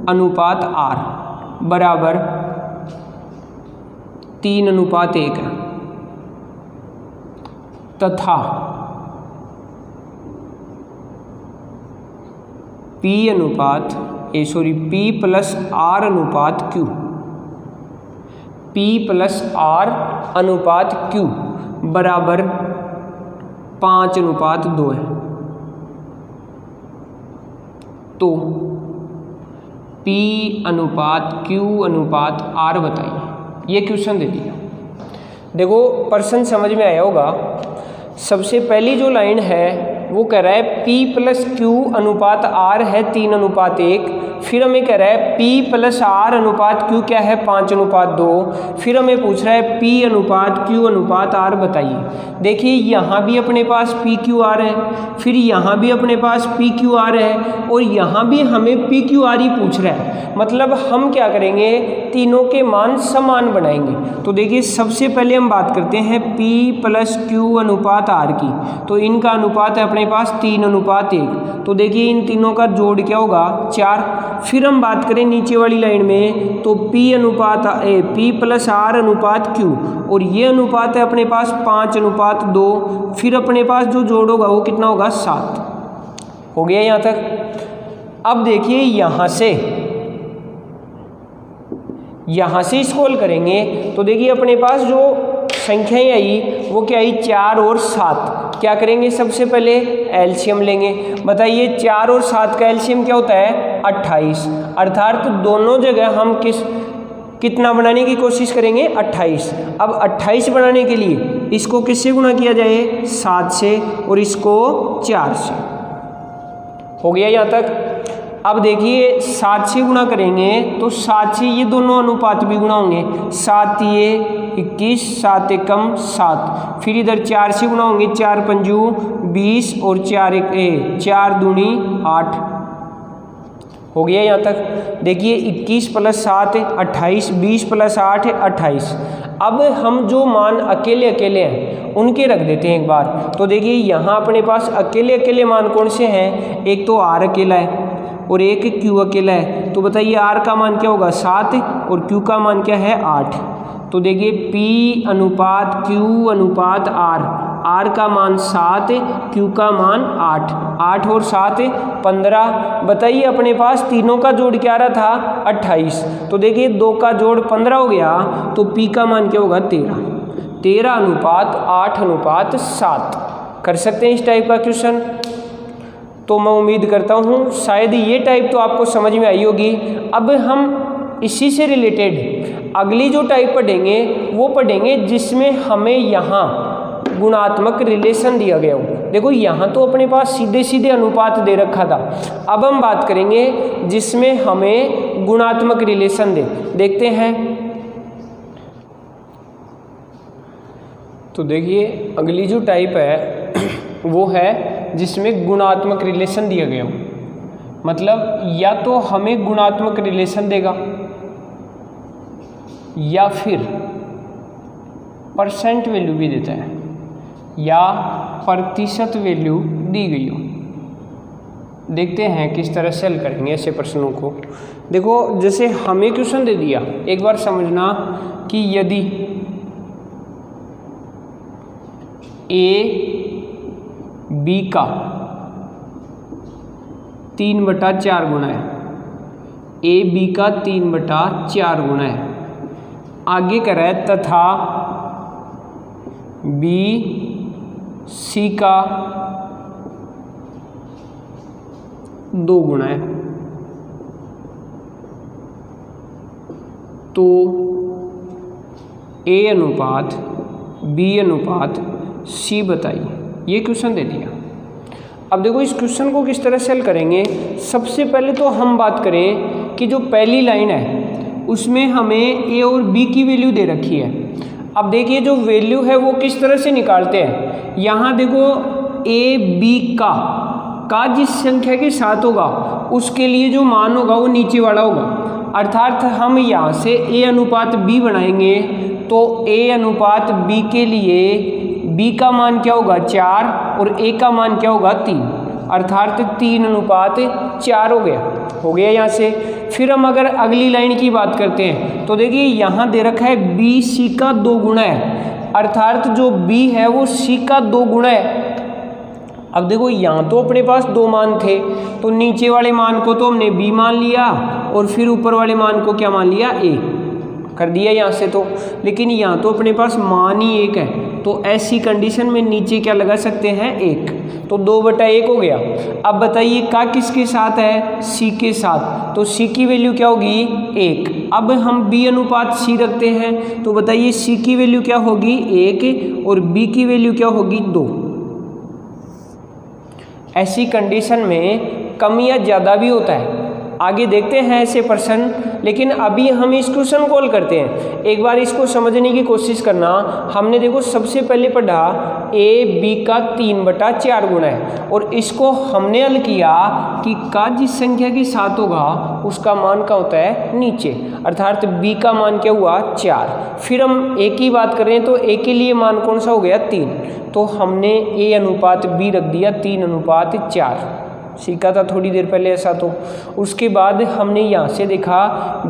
अनुपात R बराबर 3:1 है तथा P प्लस R अनुपात Q P प्लस R अनुपात Q बराबर 5:2 है। तो P अनुपात Q अनुपात R बताइए। ये क्वेश्चन दे दिया। देखो प्रश्न समझ में आया होगा। सबसे पहली जो लाइन है वो कह रहा है P प्लस Q अनुपात R है 3:1। फिर हमें कह रहा है P प्लस R अनुपात Q क्या है 5:2। फिर हमें पूछ रहा है P अनुपात Q अनुपात R बताइए। देखिए यहाँ भी अपने पास P Q R है, फिर यहाँ भी अपने पास P Q R है, और यहाँ भी हमें P Q R ही पूछ रहा है। मतलब हम क्या करेंगे, तीनों के मान समान बनाएंगे। तो देखिए सबसे पहले हम बात करते हैं P प्लस Q अनुपात R की। तो इनका अनुपात है अपने पास 3:1। तो देखिए इन तीनों का जोड़ क्या होगा 4। फिर हम बात करें नीचे वाली लाइन में, तो P प्लस R अनुपात Q, और ये अनुपात है अपने पास 5:2। फिर अपने पास जो जोड़ होगा वो कितना होगा 7। हो गया यहाँ तक। अब देखिए यहाँ से स्क्रॉल करेंगे तो देखिए अपने पास जो संख्याएं आई वो क्या आई 4 और 7। क्या करेंगे, सबसे पहले एलसीएम लेंगे। बताइए 4 और 7 का एलसीएम क्या होता है 28। अर्थात दोनों जगह हम कितना बनाने की कोशिश करेंगे 28। अब 28 बनाने के लिए इसको किससे गुणा किया जाए 7 से, और इसको 4 से। हो गया यहाँ तक। अब देखिए 7 से गुणा करेंगे तो 7 से ये दोनों अनुपात भी गुणा होंगे। 7 ये 21, 7 एकम 7। फिर इधर 4 से गुणा होंगे, 4 पंजू 20 और 4 दूनी 8। हो गया यहाँ तक। देखिए 21 प्लस 7 है 28, 20 प्लस 8 है 28। अब हम जो मान अकेले अकेले हैं उनके रख देते हैं एक बार। तो देखिए यहाँ अपने पास अकेले अकेले मान कौन से हैं, एक तो R अकेला है और एक Q अकेला है। तो बताइए R का मान क्या होगा 7 और Q का मान क्या है 8। तो देखिए P अनुपात Q अनुपात R का मान 7, Q का मान 8। 8 और 7 15। बताइए अपने पास तीनों का जोड़ क्या रहा था 28। तो देखिए 2 का जोड़ 15 हो गया, तो P का मान क्या होगा 13। 13 अनुपात 8 अनुपात 7। कर सकते हैं इस टाइप का क्वेश्चन। तो मैं उम्मीद करता हूँ शायद ये टाइप तो आपको समझ में आई होगी। अब हम इसी से रिलेटेड अगली जो टाइप पढ़ेंगे वो पढ़ेंगे जिसमें हमें यहाँ गुणात्मक रिलेशन दिया गया हो। देखो यहाँ तो अपने पास सीधे सीधे अनुपात दे रखा था। अब हम बात करेंगे जिसमें हमें गुणात्मक रिलेशन देखते हैं। तो देखिए अगली जो टाइप है वो है जिसमें गुणात्मक रिलेशन दिया गया हो। मतलब या तो हमें गुणात्मक रिलेशन देगा या फिर परसेंट वैल्यू भी देता है या प्रतिशत वैल्यू दी गई हो। देखते हैं किस तरह से हल करेंगे ऐसे प्रश्नों को। देखो जैसे हमें क्वेश्चन दे दिया, एक बार समझना कि यदि A B का 3/4 गुना है, A B का 3/4 गुना है। आगे कह रहा है तथा B C का 2 गुना है। तो A अनुपात B अनुपात C बताइए। ये क्वेश्चन दे दिया। अब देखो इस क्वेश्चन को किस तरह से हल करेंगे। सबसे पहले तो हम बात करें कि जो पहली लाइन है उसमें हमें A और B की वैल्यू दे रखी है। अब देखिए जो वैल्यू है वो किस तरह से निकालते हैं। यहाँ देखो A B का जिस संख्या के साथ होगा उसके लिए जो मान होगा वो नीचे वाला होगा। अर्थात हम यहाँ से A अनुपात B बनाएंगे तो A अनुपात B के लिए B का मान क्या होगा 4 और A का मान क्या होगा 3। अर्थात 3:4 हो गया यहाँ से। फिर हम अगर अगली लाइन की बात करते हैं तो देखिए यहाँ दे रखा है B C का 2 गुना है। अर्थात जो B है वो C का 2 गुना है। अब देखो यहाँ तो अपने पास 2 मान थे, तो नीचे वाले मान को तो हमने B मान लिया और फिर ऊपर वाले मान को क्या मान लिया A। कर दिया यहाँ से तो, लेकिन यहाँ तो अपने पास मान ही 1 है, तो ऐसी कंडीशन में नीचे क्या लगा सकते हैं 1, तो 2/1 हो गया। अब बताइए का किसके साथ है, सी के साथ, तो सी की वैल्यू क्या होगी 1। अब हम बी अनुपात सी रखते हैं, तो बताइए सी की वैल्यू क्या होगी 1 और बी की वैल्यू क्या होगी 2। ऐसी कंडीशन में कम या ज़्यादा भी होता है। आगे देखते हैं ऐसे प्रश्न, लेकिन अभी हम इस क्वेश्चन को हल करते हैं। एक बार इसको समझने की कोशिश करना। हमने देखो सबसे पहले पढ़ा ए बी का 3/4 गुना है, और इसको हमने हल किया कि का जिस संख्या के साथ होगा उसका मान क्या होता है नीचे, अर्थात बी का मान क्या हुआ 4। फिर हम ए की बात करें तो ए के लिए मान कौन सा हो गया 3, तो हमने ए अनुपात बी रख दिया 3/4, सीखा था थोड़ी देर पहले ऐसा। तो उसके बाद हमने यहाँ से देखा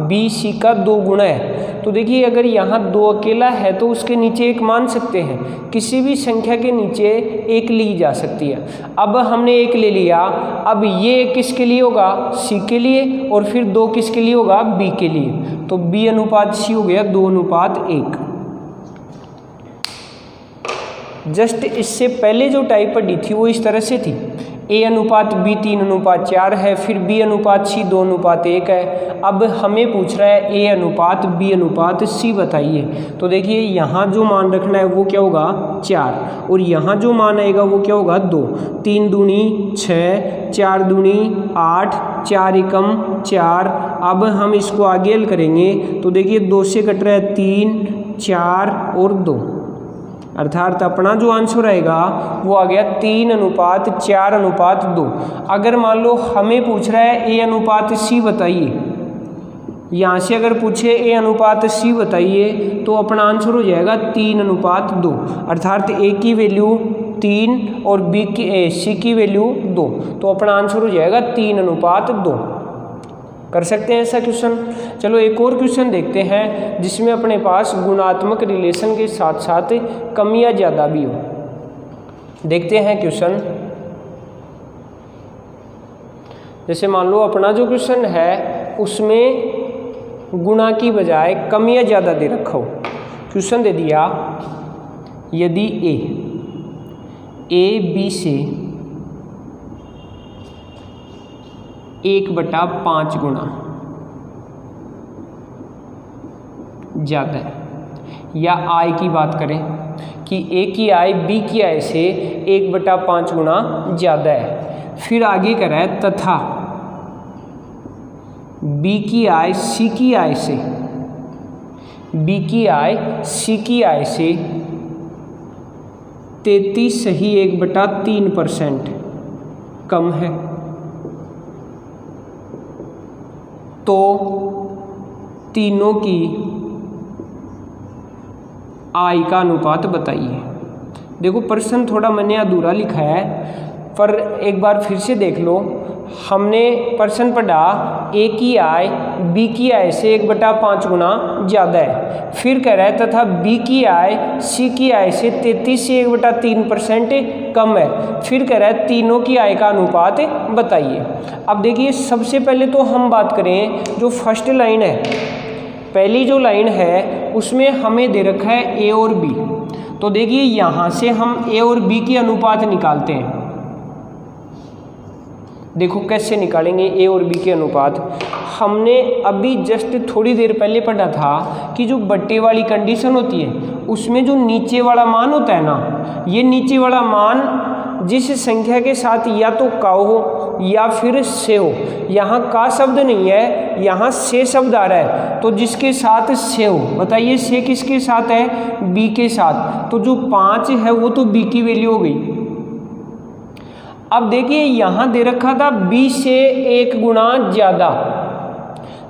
बी सी का 2 गुना है, तो देखिए अगर यहाँ 2 अकेला है तो उसके नीचे 1 मान सकते हैं, किसी भी संख्या के नीचे 1 ली जा सकती है। अब हमने 1 ले लिया, अब ये किसके लिए होगा सी के लिए, और फिर 2 किसके लिए होगा बी के लिए, तो बी अनुपात सी हो गया 2/1। जस्ट इससे पहले जो टाइप पढ़ी थी वो इस तरह से थी, ए अनुपात बी 3/4 है, फिर बी अनुपात सी 2/1 है। अब हमें पूछ रहा है ए अनुपात बी अनुपात सी बताइए, तो देखिए यहाँ जो मान रखना है वो क्या होगा 4, और यहाँ जो मान आएगा वो क्या होगा 2। 3 दूनी 6, 4 दूनी 8, 4 एकम 4। अब हम इसको आगे हल करेंगे तो देखिए 2 से कट रहा है 3, 4 और 2, अर्थात अपना जो आंसर आएगा वो आ गया 3/4/2। अगर मान लो हमें पूछ रहा है ए अनुपात सी बताइए, यहाँ से अगर पूछे ए अनुपात सी बताइए तो अपना आंसर हो जाएगा 3/2, अर्थात ए की वैल्यू 3 और बी की सी की वैल्यू 2, तो अपना आंसर हो जाएगा 3/2। कर सकते हैं ऐसा क्वेश्चन। चलो एक और क्वेश्चन देखते हैं जिसमें अपने पास गुणात्मक रिलेशन के साथ साथ कम या ज़्यादा भी हो। देखते हैं क्वेश्चन। जैसे मान लो अपना जो क्वेश्चन है उसमें गुणा की बजाय कम या ज़्यादा दे रखा हो। क्वेश्चन दे दिया यदि ए बी से 1/5 गुना ज़्यादा है, या आय की बात करें कि ए की आय बी की आय से 1/5 गुना ज़्यादा है। फिर आगे कह रहा है तथा बी की आय सी की आय से, बी की आय सी की आय से 33.3% कम है, तो तीनों की आय का अनुपात बताइए। देखो प्रश्न थोड़ा मैंने अधूरा लिखा है, पर एक बार फिर से देख लो। हमने प्रश्न पढ़ा ए की आय बी की आय से 1/5 गुना ज़्यादा है, फिर कह रहा है तथा बी की आय सी की आय से 33 से 1/3% कम है, फिर कह रहा है तीनों की आय का अनुपात बताइए। अब देखिए सबसे पहले तो हम बात करें जो फर्स्ट लाइन है, पहली जो लाइन है उसमें हमें दे रखा है ए और बी, तो देखिए यहाँ से हम ए और बी की अनुपात निकालते हैं। देखो कैसे निकालेंगे ए और बी के अनुपात। हमने अभी जस्ट थोड़ी देर पहले पढ़ा था कि जो बट्टे वाली कंडीशन होती है उसमें जो नीचे वाला मान होता है ना, ये नीचे वाला मान जिस संख्या के साथ या तो का हो या फिर से हो, यहाँ का शब्द नहीं है, यहाँ से शब्द आ रहा है, तो जिसके साथ से हो, बताइए से किसके साथ है बी के साथ, तो जो 5 है वो तो बी की वैल्यू हो गई। अब देखिए यहाँ दे रखा था b से 1 गुना ज़्यादा।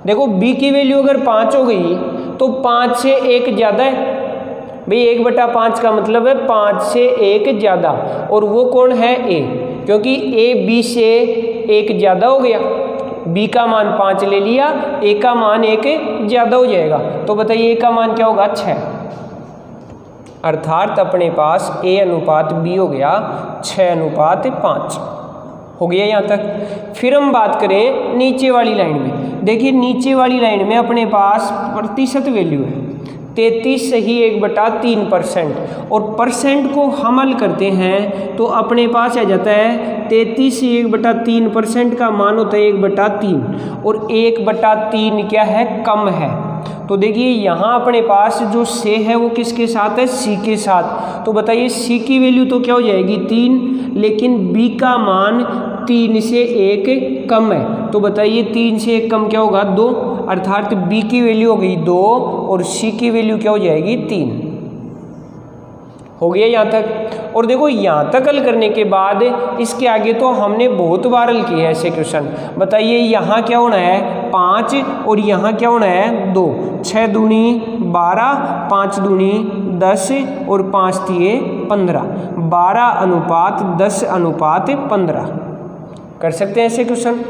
देखो b की वैल्यू अगर 5 हो गई तो 5 से 1 ज़्यादा है भाई, 1/5 का मतलब है 5 से 1 ज़्यादा, और वो कौन है a, क्योंकि a b से 1 ज़्यादा हो गया, b का मान 5 ले लिया, a का मान 1 ज़्यादा हो जाएगा, तो बताइए a का मान क्या होगा 6, अर्थात अपने पास a अनुपात b हो गया 6/5 हो गया यहाँ तक। फिर हम बात करें नीचे वाली लाइन में, देखिए नीचे वाली लाइन में अपने पास प्रतिशत वैल्यू है 33 सही 1/3%, और परसेंट को हम हल करते हैं तो अपने पास आ जाता है 33 से 1/3% का मान होता है 1/3, और 1/3 क्या है, कम है। तो देखिए यहाँ अपने पास जो से है वो किसके साथ है, सी के साथ। तो बताइए सी की वैल्यू तो क्या हो जाएगी 3, लेकिन बी का मान 3 से 1 कम है। तो बताइए 3 से 1 कम क्या होगा, 2, अर्थात बी की वैल्यू हो गई 2 और सी की वैल्यू क्या हो जाएगी 3। हो गया यहाँ तक। और देखो यहाँ तक हल करने के बाद इसके आगे तो हमने बहुत बार हल किए हैं ऐसे क्वेश्चन। बताइए यहाँ क्या होना है 5 और यहाँ क्या होना है 2, 6 दूनी 12, 5 दूनी 10 और 5 तिये 15, 12:10:15 कर सकते हैं ऐसे क्वेश्चन।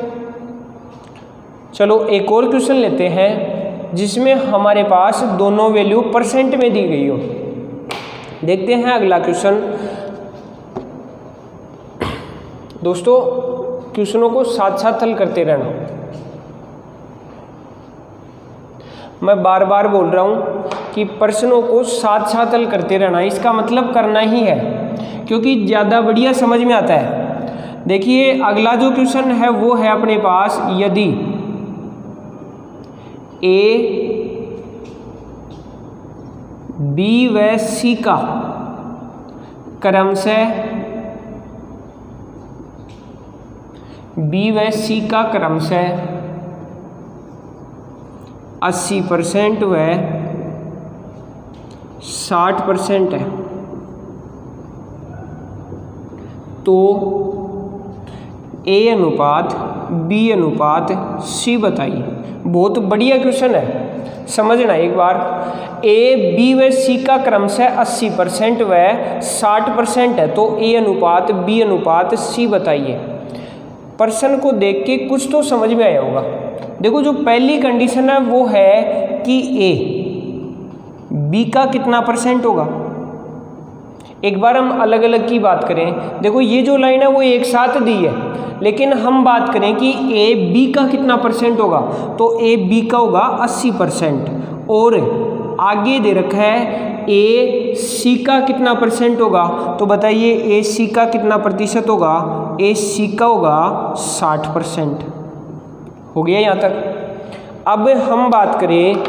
चलो एक और क्वेश्चन लेते हैं जिसमें हमारे पास दोनों वैल्यू परसेंट में दी गई हो। देखते हैं अगला क्वेश्चन। दोस्तों क्वेश्चनों को साथ साथ हल करते रहना। मैं बार बार बोल रहा हूँ कि प्रश्नों को साथ साथ हल करते रहना, इसका मतलब करना ही है, क्योंकक्योंकि बढ़िया समझ में आता है। देखिए अगला जो क्वेश्चन है वो है अपने पास, यदि ए बी व सी का क्रमशः क्रमशः 80% व 60% है, तो ए अनुपात बी अनुपात सी बताइए। बहुत बढ़िया क्वेश्चन है, समझना एक बार। ए बी व सी का क्रमशः 80% व 60% है, तो ए अनुपात बी अनुपात सी बताइए। प्रश्न को देख के कुछ तो समझ में आया होगा। देखो जो पहली कंडीशन है वो है कि ए बी का कितना परसेंट होगा। एक बार हम अलग अलग की बात करें। देखो ये जो लाइन है वो एक साथ दी है, लेकिन हम बात करें कि ए बी का कितना परसेंट होगा, तो ए बी का होगा 80%, और आगे दे रखा है ए सी का कितना परसेंट होगा। तो बताइए ए सी का कितना प्रतिशत होगा, ए सी का होगा 60%। हो गया यहाँ तक। अब हम बात करें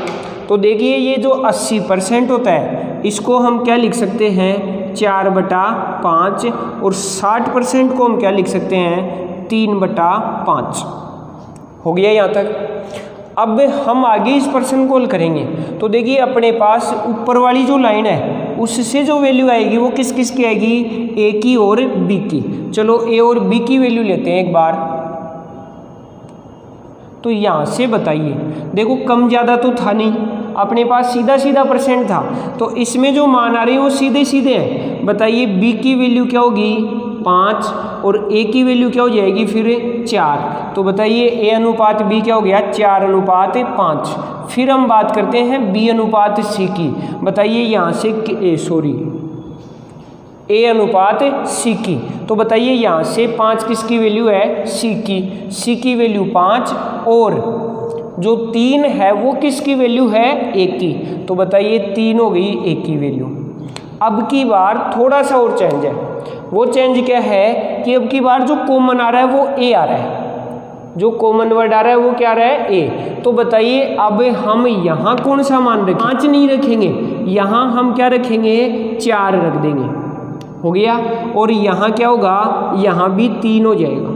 तो देखिए ये जो 80% होता है इसको हम क्या लिख सकते हैं 4/5, और 60% को हम क्या लिख सकते हैं 3/5। हो गया यहाँ तक। अब हम आगे इस प्रश्न को हल करेंगे। तो देखिए अपने पास ऊपर वाली जो लाइन है उससे जो वैल्यू आएगी वो किस किस की आएगी, ए की और बी की। चलो ए और बी की वैल्यू लेते हैं एक बार। तो यहाँ से बताइए, देखो कम ज़्यादा तो था नहीं, अपने पास सीधा सीधा परसेंट था, तो इसमें जो मान आ रहे हैं वो सीधे सीधे हैं। बताइए बी की वैल्यू क्या होगी 5 और ए की वैल्यू क्या हो जाएगी फिर 4। तो बताइए ए अनुपात बी क्या हो गया 4:5। फिर हम बात करते हैं बी अनुपात सी की। बताइए यहाँ से ए अनुपात सी की। तो बताइए यहाँ से 5 किसकी वैल्यू है, सी की। सी की वैल्यू 5, और जो 3 है वो किसकी वैल्यू है, ए की। तो बताइए 3 हो गई ए की वैल्यू। अब की बार थोड़ा सा और चेंज है। वो चेंज क्या है कि अब की बार जो कॉमन आ रहा है वो ए आ रहा है, जो कॉमन वर्ड आ रहा है वो क्या आ रहा है, ए। तो बताइए अब हम यहाँ कौन सा मान रखें, 5 नहीं रखेंगे, यहाँ हम क्या रखेंगे 4 रख देंगे। हो गया। और यहाँ क्या होगा, यहाँ भी 3 हो जाएगा।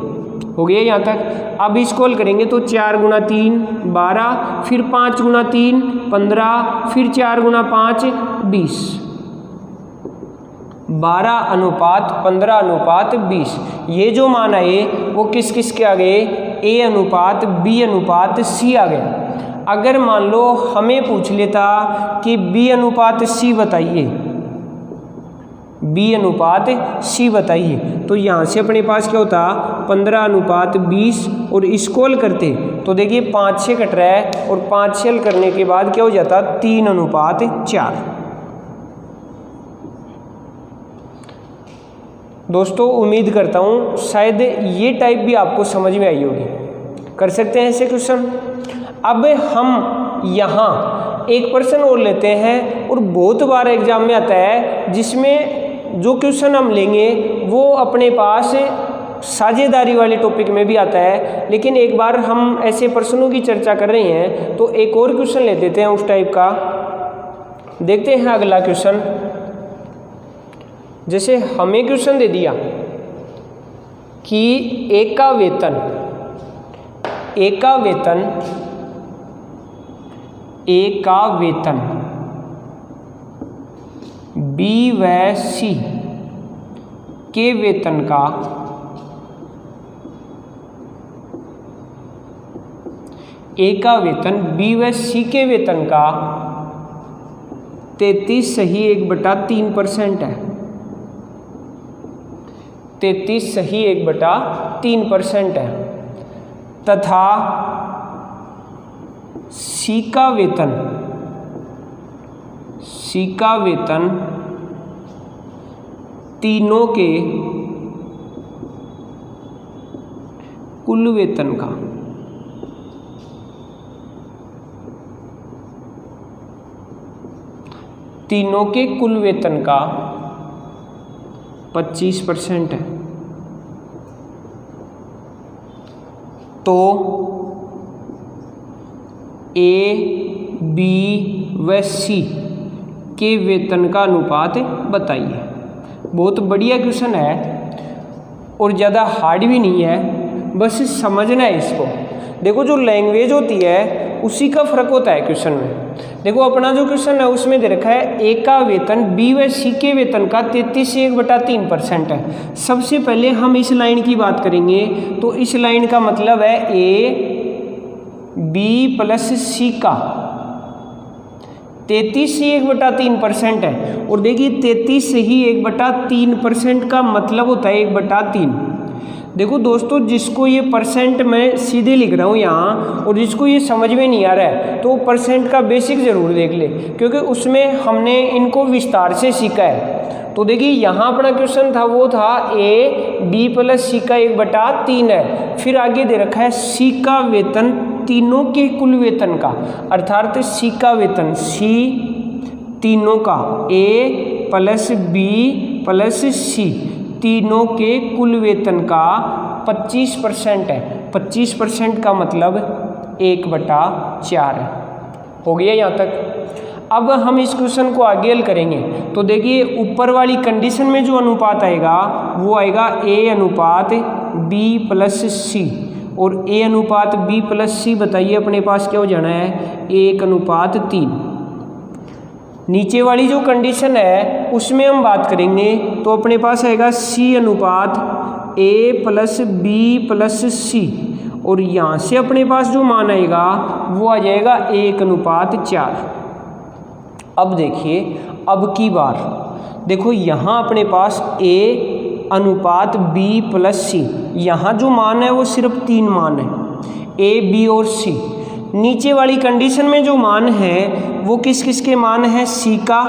हो गया यहाँ तक। अब इसको हल करेंगे तो 4 × 3 12, फिर 5 × 3 15, फिर 4 × 5 20, 12:15:20। ये जो मान आए वो किस किस के आ गए, ए अनुपात बी अनुपात सी आ गया। अगर मान लो हमें पूछ लेता कि बी अनुपात सी बताइए, बी अनुपात सी बताइए, तो यहाँ से अपने पास क्या होता 15:20, और इसको हल करते तो देखिए 5 से कट रहा है, और 5 से हल करने के बाद क्या हो जाता 3:4। दोस्तों उम्मीद करता हूँ शायद ये टाइप भी आपको समझ में आई होगी। कर सकते हैं ऐसे क्वेश्चन। अब हम यहाँ एक प्रश्न और लेते हैं, और बहुत बार एग्जाम में आता है जिसमें जो क्वेश्चन हम लेंगे वो अपने पास साझेदारी वाले टॉपिक में भी आता है, लेकिन एक बार हम ऐसे प्रश्नों की चर्चा कर रहे हैं तो एक और क्वेश्चन ले देते हैं उस टाइप का। देखते हैं अगला क्वेश्चन। जैसे हमें क्वेश्चन दे दिया कि ए का वेतन बी व सी के वेतन का ए का वेतन बी व सी के वेतन का 33/1/3% है। 33/1/3% है। तथा सी का वेतन तीनों के कुल वेतन का 25% है। तो ए बी व सी के वेतन का अनुपात बताइए। बहुत बढ़िया क्वेश्चन है और ज़्यादा हार्ड भी नहीं है, बस समझना है इसको। देखो जो लैंग्वेज होती है उसी का फर्क होता है क्वेश्चन में। देखो अपना जो क्वेश्चन है उसमें दे रखा है ए का वेतन बी व सी के वेतन का 33/1/3% है। सबसे पहले हम इस लाइन की बात करेंगे, तो इस लाइन का मतलब है ए बी प्लस सी का 33/1/3% है। और देखिए 33/1/3% का मतलब होता है 1/3। देखो दोस्तों, जिसको ये परसेंट मैं सीधे लिख रहा हूँ यहाँ, और जिसको ये समझ में नहीं आ रहा है तो परसेंट का बेसिक ज़रूर देख ले, क्योंकि उसमें हमने इनको विस्तार से सीखा है। तो देखिए यहाँ अपना क्वेश्चन था वो था ए बी प्लस सी का 1/3 है। फिर आगे दे रखा है सी का वेतन तीनों के कुल वेतन का, अर्थात सी का वेतन सी तीनों का ए प्लस बी प्लस सी तीनों के कुल वेतन का 25% है। 25% का मतलब 1/4 है। हो गया यहाँ तक। अब हम इस क्वेश्चन को आगे हल करेंगे। तो देखिए ऊपर वाली कंडीशन में जो अनुपात आएगा वो आएगा ए अनुपात बी प्लस सी, और ए अनुपात बी प्लस सी बताइए अपने पास क्या हो जाना है 1/3। नीचे वाली जो कंडीशन है उसमें हम बात करेंगे तो अपने पास आएगा सी अनुपात ए प्लस बी प्लस सी, और यहाँ से अपने पास जो मान आएगा वो आ जाएगा 1/4। अब देखिए अब की बार देखो यहाँ अपने पास ए अनुपात बी प्लस सी, यहाँ जो मान है वो सिर्फ 3 मान है ए बी और सी। नीचे वाली कंडीशन में जो मान है वो किस किस के मान है सी का,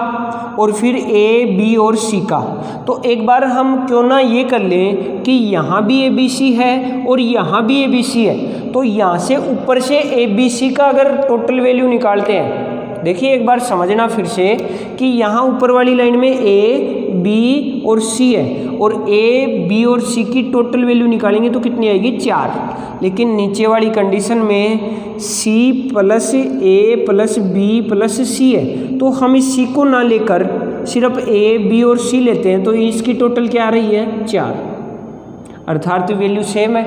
और फिर ए बी और सी का। तो एक बार हम क्यों ना ये कर लें कि यहाँ भी ए बी सी है और यहाँ भी ए बी सी है, तो यहाँ से ऊपर से ए बी सी का अगर टोटल वैल्यू निकालते हैं। देखिए एक बार समझना फिर से कि यहाँ ऊपर वाली लाइन में ए बी और सी है, और ए बी और सी की टोटल वैल्यू निकालेंगे तो कितनी आएगी 4। लेकिन नीचे वाली कंडीशन में सी प्लस ए प्लस बी प्लस सी है, तो हम इस सी को ना लेकर सिर्फ ए बी और सी लेते हैं, तो इसकी टोटल क्या आ रही है 4, अर्थात वैल्यू सेम है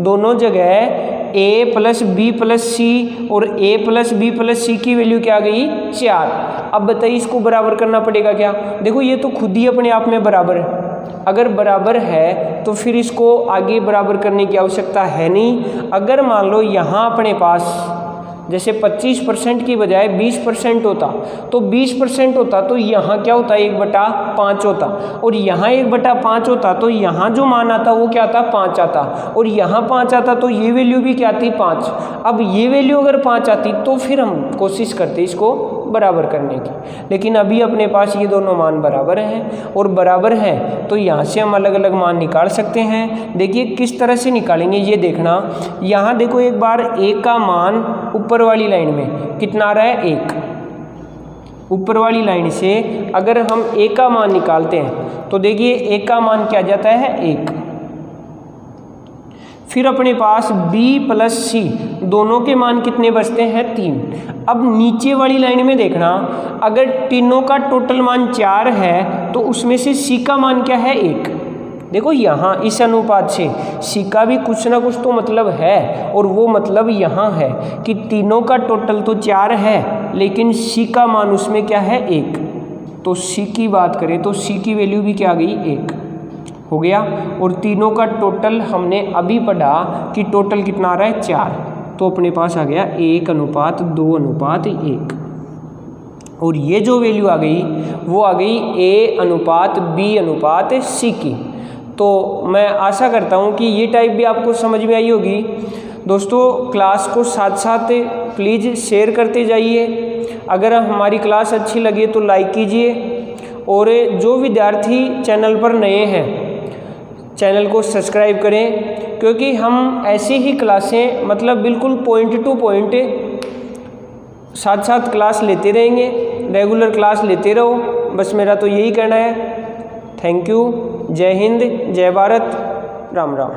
दोनों जगह। ए प्लस बी प्लस सी और ए प्लस बी प्लस सी की वैल्यू क्या आ गई 4। अब बताइए इसको बराबर करना पड़ेगा क्या। देखो ये तो खुद ही अपने आप में बराबर है, अगर बराबर है तो फिर इसको आगे बराबर करने की आवश्यकता है नहीं। अगर मान लो यहाँ अपने पास जैसे 25% की बजाय 20% होता, तो 20% होता तो यहाँ क्या होता 1/5 होता, और यहाँ 1/5 होता तो यहाँ जो मान आता वो क्या आता 5 आता, और यहाँ 5 आता तो ये वैल्यू भी क्या आती 5। अब ये वैल्यू अगर 5 आती तो फिर हम कोशिश करते इसको बराबर करने की। लेकिन अभी अपने पास ये दोनों मान बराबर हैं, और बराबर हैं तो यहाँ से हम अलग अलग मान निकाल सकते हैं। देखिए किस तरह से निकालेंगे ये देखना। यहाँ देखो एक बार a का मान ऊपर वाली लाइन में कितना आ रहा है 1। ऊपर वाली लाइन से अगर हम a का मान निकालते हैं तो देखिए a का मान क्या जाता है 1। फिर अपने पास b प्लस c दोनों के मान कितने बचते हैं 3। अब नीचे वाली लाइन में देखना, अगर तीनों का टोटल मान 4 है तो उसमें से c का मान क्या है 1। देखो यहाँ इस अनुपात से c का भी कुछ ना कुछ तो मतलब है, और वो मतलब यहाँ है कि तीनों का टोटल तो 4 है लेकिन c का मान उसमें क्या है 1। तो c की बात करें तो c की वैल्यू भी क्या आ गई 1 हो गया। और तीनों का टोटल हमने अभी पढ़ा कि टोटल कितना आ रहा है 4, तो अपने पास आ गया 1:2:1। और ये जो वैल्यू आ गई वो आ गई A:B:C की। तो मैं आशा करता हूँ कि ये टाइप भी आपको समझ में आई होगी। दोस्तों क्लास को साथ साथ प्लीज़ शेयर करते जाइए। अगर हमारी क्लास अच्छी लगे तो लाइक कीजिए, और जो विद्यार्थी चैनल पर नए हैं चैनल को सब्सक्राइब करें, क्योंकि हम ऐसी ही क्लासें मतलब बिल्कुल पॉइंट टू पॉइंट साथ साथ क्लास लेते रहेंगे। रेगुलर क्लास लेते रहो, बस मेरा तो यही कहना है। Thank you. जय हिंद, जय भारत, राम राम।